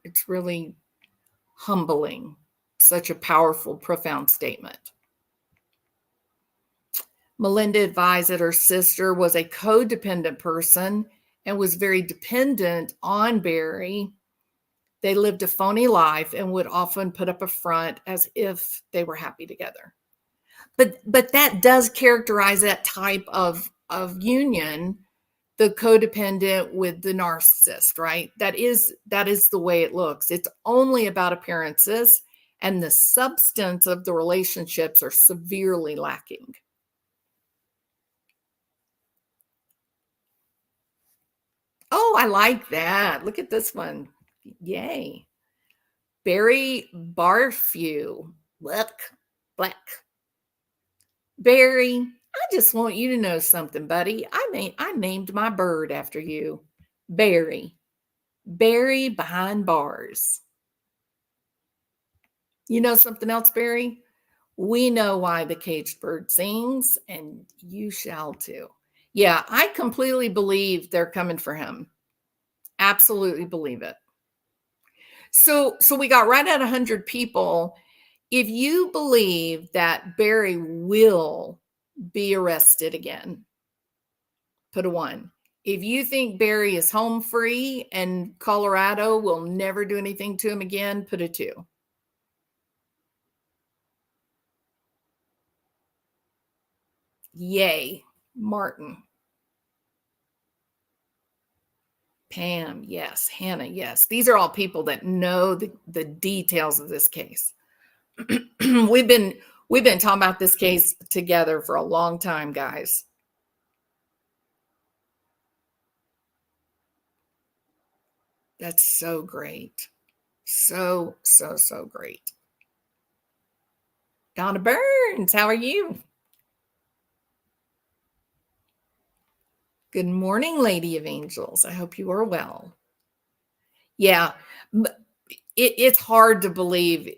humbling. Such a powerful, profound statement. Melinda advised that her sister was a codependent person and was very dependent on Barry. They lived a phony life and would often put up a front as if they were happy together. But that does characterize that type of union, the codependent with the narcissist, right? That is the way it looks. It's only about appearances, and the substance of the relationships are severely lacking. Oh, I like that. Look at this one. Yay. Barry Morphew. Look, black. Barry, I just want you to know something, buddy. I named my bird after you. Barry. Barry behind bars. You know something else, Barry? We know why the caged bird sings, and you shall too. Yeah, I completely believe they're coming for him. Absolutely believe it. So we got right at 100 people. If you believe that Barry will be arrested again, put a 1. If you think Barry is home free and Colorado will never do anything to him again, put a 2. Yay, Martin. Pam, yes. Hannah, yes. These are all people that know the details of this case. we've been talking about this case together for a long time, guys. That's so great. So great. Donna Burns, how are you? Good morning, Lady of Angels. I hope you are well. Yeah, it's hard to believe.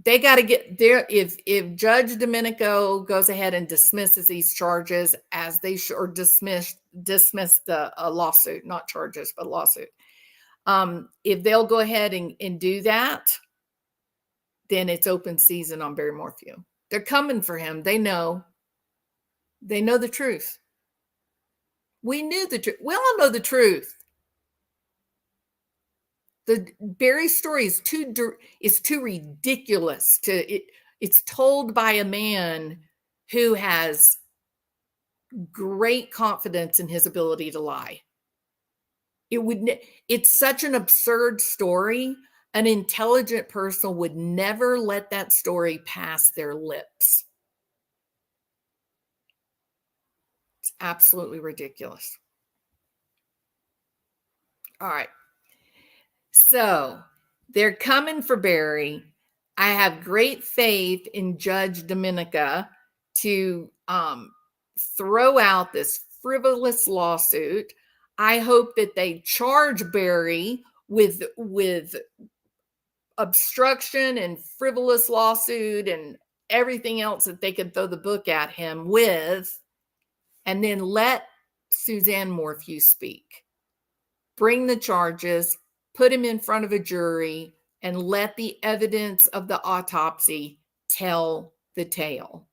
They got to get there. If Judge Domenico goes ahead and dismisses these charges as they should, or dismiss the lawsuit, not charges, but lawsuit. If they'll go ahead and do that, then it's open season on Barry Morphew. They're coming for him. They know the truth. We knew the truth. We all know the truth. The Barry story is too ridiculous it's told by a man who has great confidence in his ability to lie. It's such an absurd story. An intelligent person would never let that story pass their lips. It's absolutely ridiculous. All right. So they're coming for Barry. I have great faith in Judge Domenica to throw out this frivolous lawsuit. I hope that they charge Barry with obstruction and frivolous lawsuit and everything else that they could throw the book at him with, and then let Suzanne Morphew speak. Bring the charges, put him in front of a jury, and let the evidence of the autopsy tell the tale.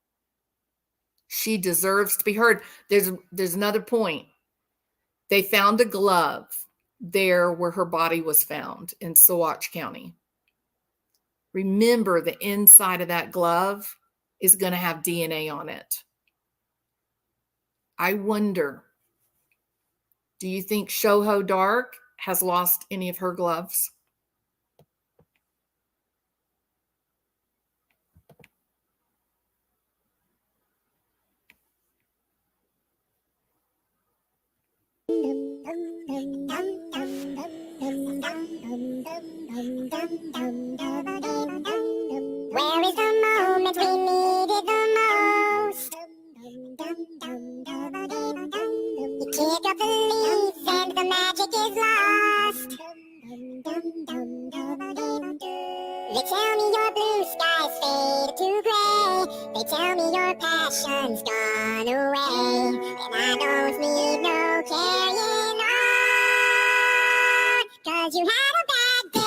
She deserves to be heard. There's another point. They found a glove there where her body was found in Saguache County. Remember, the inside of that glove is going to have DNA on it. I wonder, do you think Shoho Dark has lost any of her gloves? Where is the moment we needed the most? You kick up the leaves and the magic is lost. They tell me your blue skies fade to gray. They tell me your passion's gone away. And I don't need no carrying on. 'Cause you had a bad day.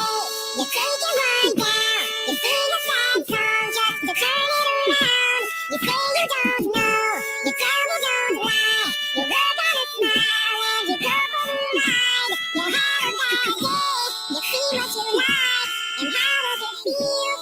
You couldn't get one down. You sing a sad song just to turn it around. You say you don't know. You tell me don't lie. You work on a smile and you go for the ride. You had a bad day. You see what you like. And how does it feel